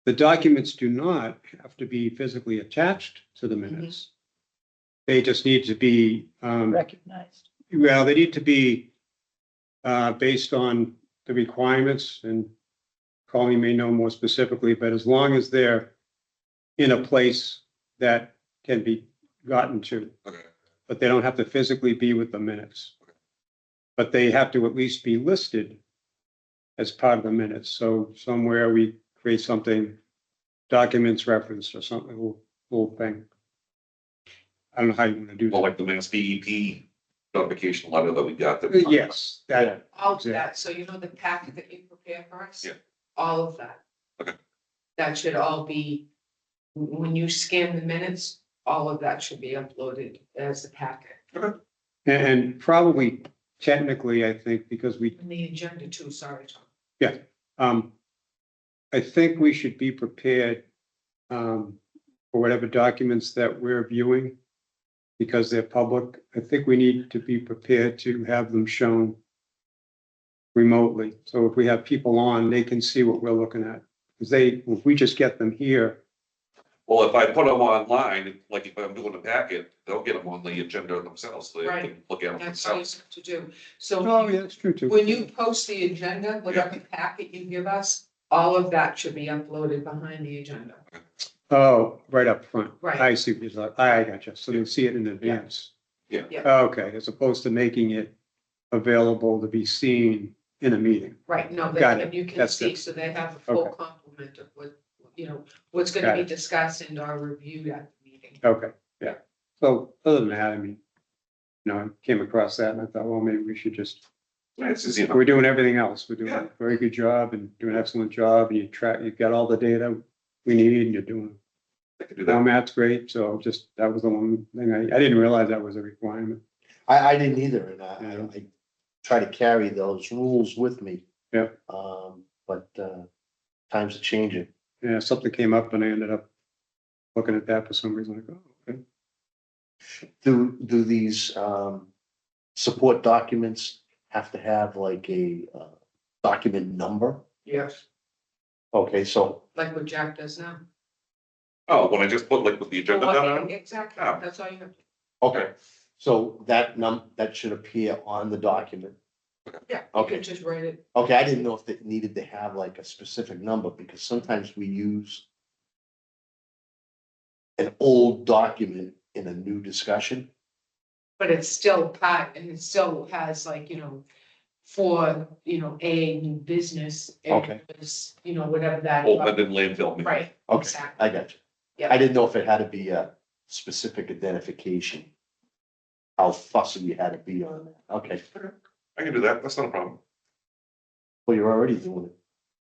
The documents do not have to be physically attached to the minutes. They just need to be, Recognized. well, they need to be based on the requirements, and Colleen may know more specifically, but as long as they're in a place that can be gotten to, Okay. but they don't have to physically be with the minutes. But they have to at least be listed as part of the minutes. So somewhere we create something, documents referenced or something, whole thing. I don't know how you want to do Well, that. like the Mass DEP notification letter that we got. Yes, that, All of that, so you know the packet that you prepare for us? Yeah. All of that. Okay. That should all be, when you scan the minutes, all of that should be uploaded as a packet. and probably technically, I think, because we, And the agenda too, sorry, Tom. I think we should be prepared for whatever documents that we're viewing, because they're public. I think we need to be prepared to have them shown remotely. So if we have people on, they can see what we're looking at. Because if we just get them here, Well, if I put them online, like if I'm doing a packet, they'll get them on the agenda themselves, so they Right. can look at them That's all you themselves. have to do. So oh, yeah, that's true too. when you post the agenda, whatever packet you give us, all of that should be uploaded behind the agenda. Oh, right up front. Right. I see what you're saying. I gotcha. So they see it in advance. Yeah. Yeah. Okay, as opposed to making it available to be seen in a meeting. Right, no, Got that it. you can That's see, it. so they have a full Okay. complement of what, what's gonna Got be it. discussed and are reviewed at the meeting. Okay, yeah. So other than that, I mean, I came across that and I thought, well, maybe we should just, It's easy enough. we're doing everything else. We're doing Yeah. a very good job and doing an excellent job. And you've got all the data we need and you're doing, I can do that. format's great. So just, that was the one thing I didn't realize that was a requirement. I didn't either, and Yeah. I try to carry those rules with me. Yeah. But times are changing. Yeah, something came up and I ended up looking at that for some reason, like, oh, okay. Do these support documents have to have like a document number? Yes. Okay, so, Like what Jack does now. Oh, when I just put like with the agenda down, Exactly, Yeah. that's all you have. okay, so that should appear on the document. Yeah, you Okay. can just write it. Okay, I didn't know if they needed to have like a specific number, because sometimes we use an old document in a new discussion. But it's still part, and it still has like, for, a new business. it Okay. was, whatever that. open and landfill. Right, Okay, exactly. I got you. Yeah. I didn't know if it had to be a specific identification. How fussy you had to be on that. Okay, I can do that, that's not a problem. well, you're already doing it.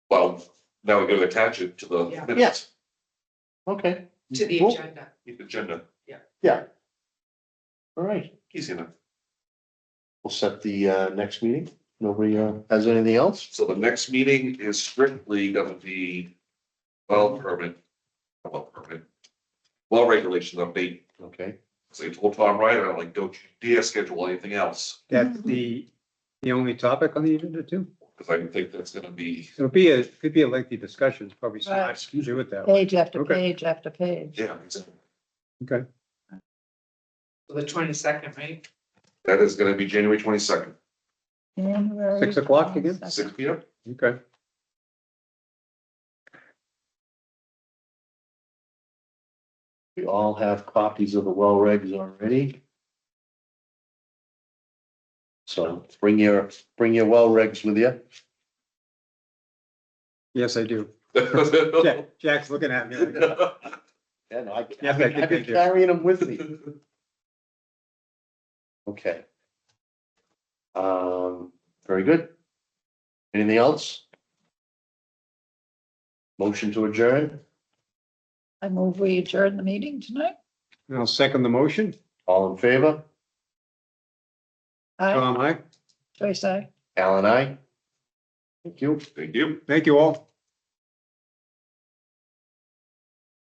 Well, now we're gonna attach it to the Yeah. minutes, Yes. Okay. To the Cool. agenda. the agenda, Yeah. All right, easy enough. we'll set the next meeting. Nobody has anything else? So the next meeting is strictly gonna be well regulations update. Okay, So I told Tom Ryder, I'm like, don't you dare schedule anything else, That's the only topic on the agenda too. because I think that's gonna be, Could be a lengthy discussion. It's probably smart Right. to do it that way. Page after Okay. page after page. yeah, exactly. Okay. The 22nd, right? That is gonna be January 22nd, January 6 o'clock again? 22nd. 6 P M. Okay. we all have copies of the well regs already. So bring your well regs with you. Yes, I do. Yeah. Jack's looking at me. like, Yeah, no, Yes, I think I've been I do. carrying them with me. Okay. Very good. Anything else? Motion to adjourn, I move we adjourn the meeting tonight. I'll second the motion. all in favor? Aye, Tom, aye. Joyce, aye. Alan, I. Thank you. Thank you. Thank you all.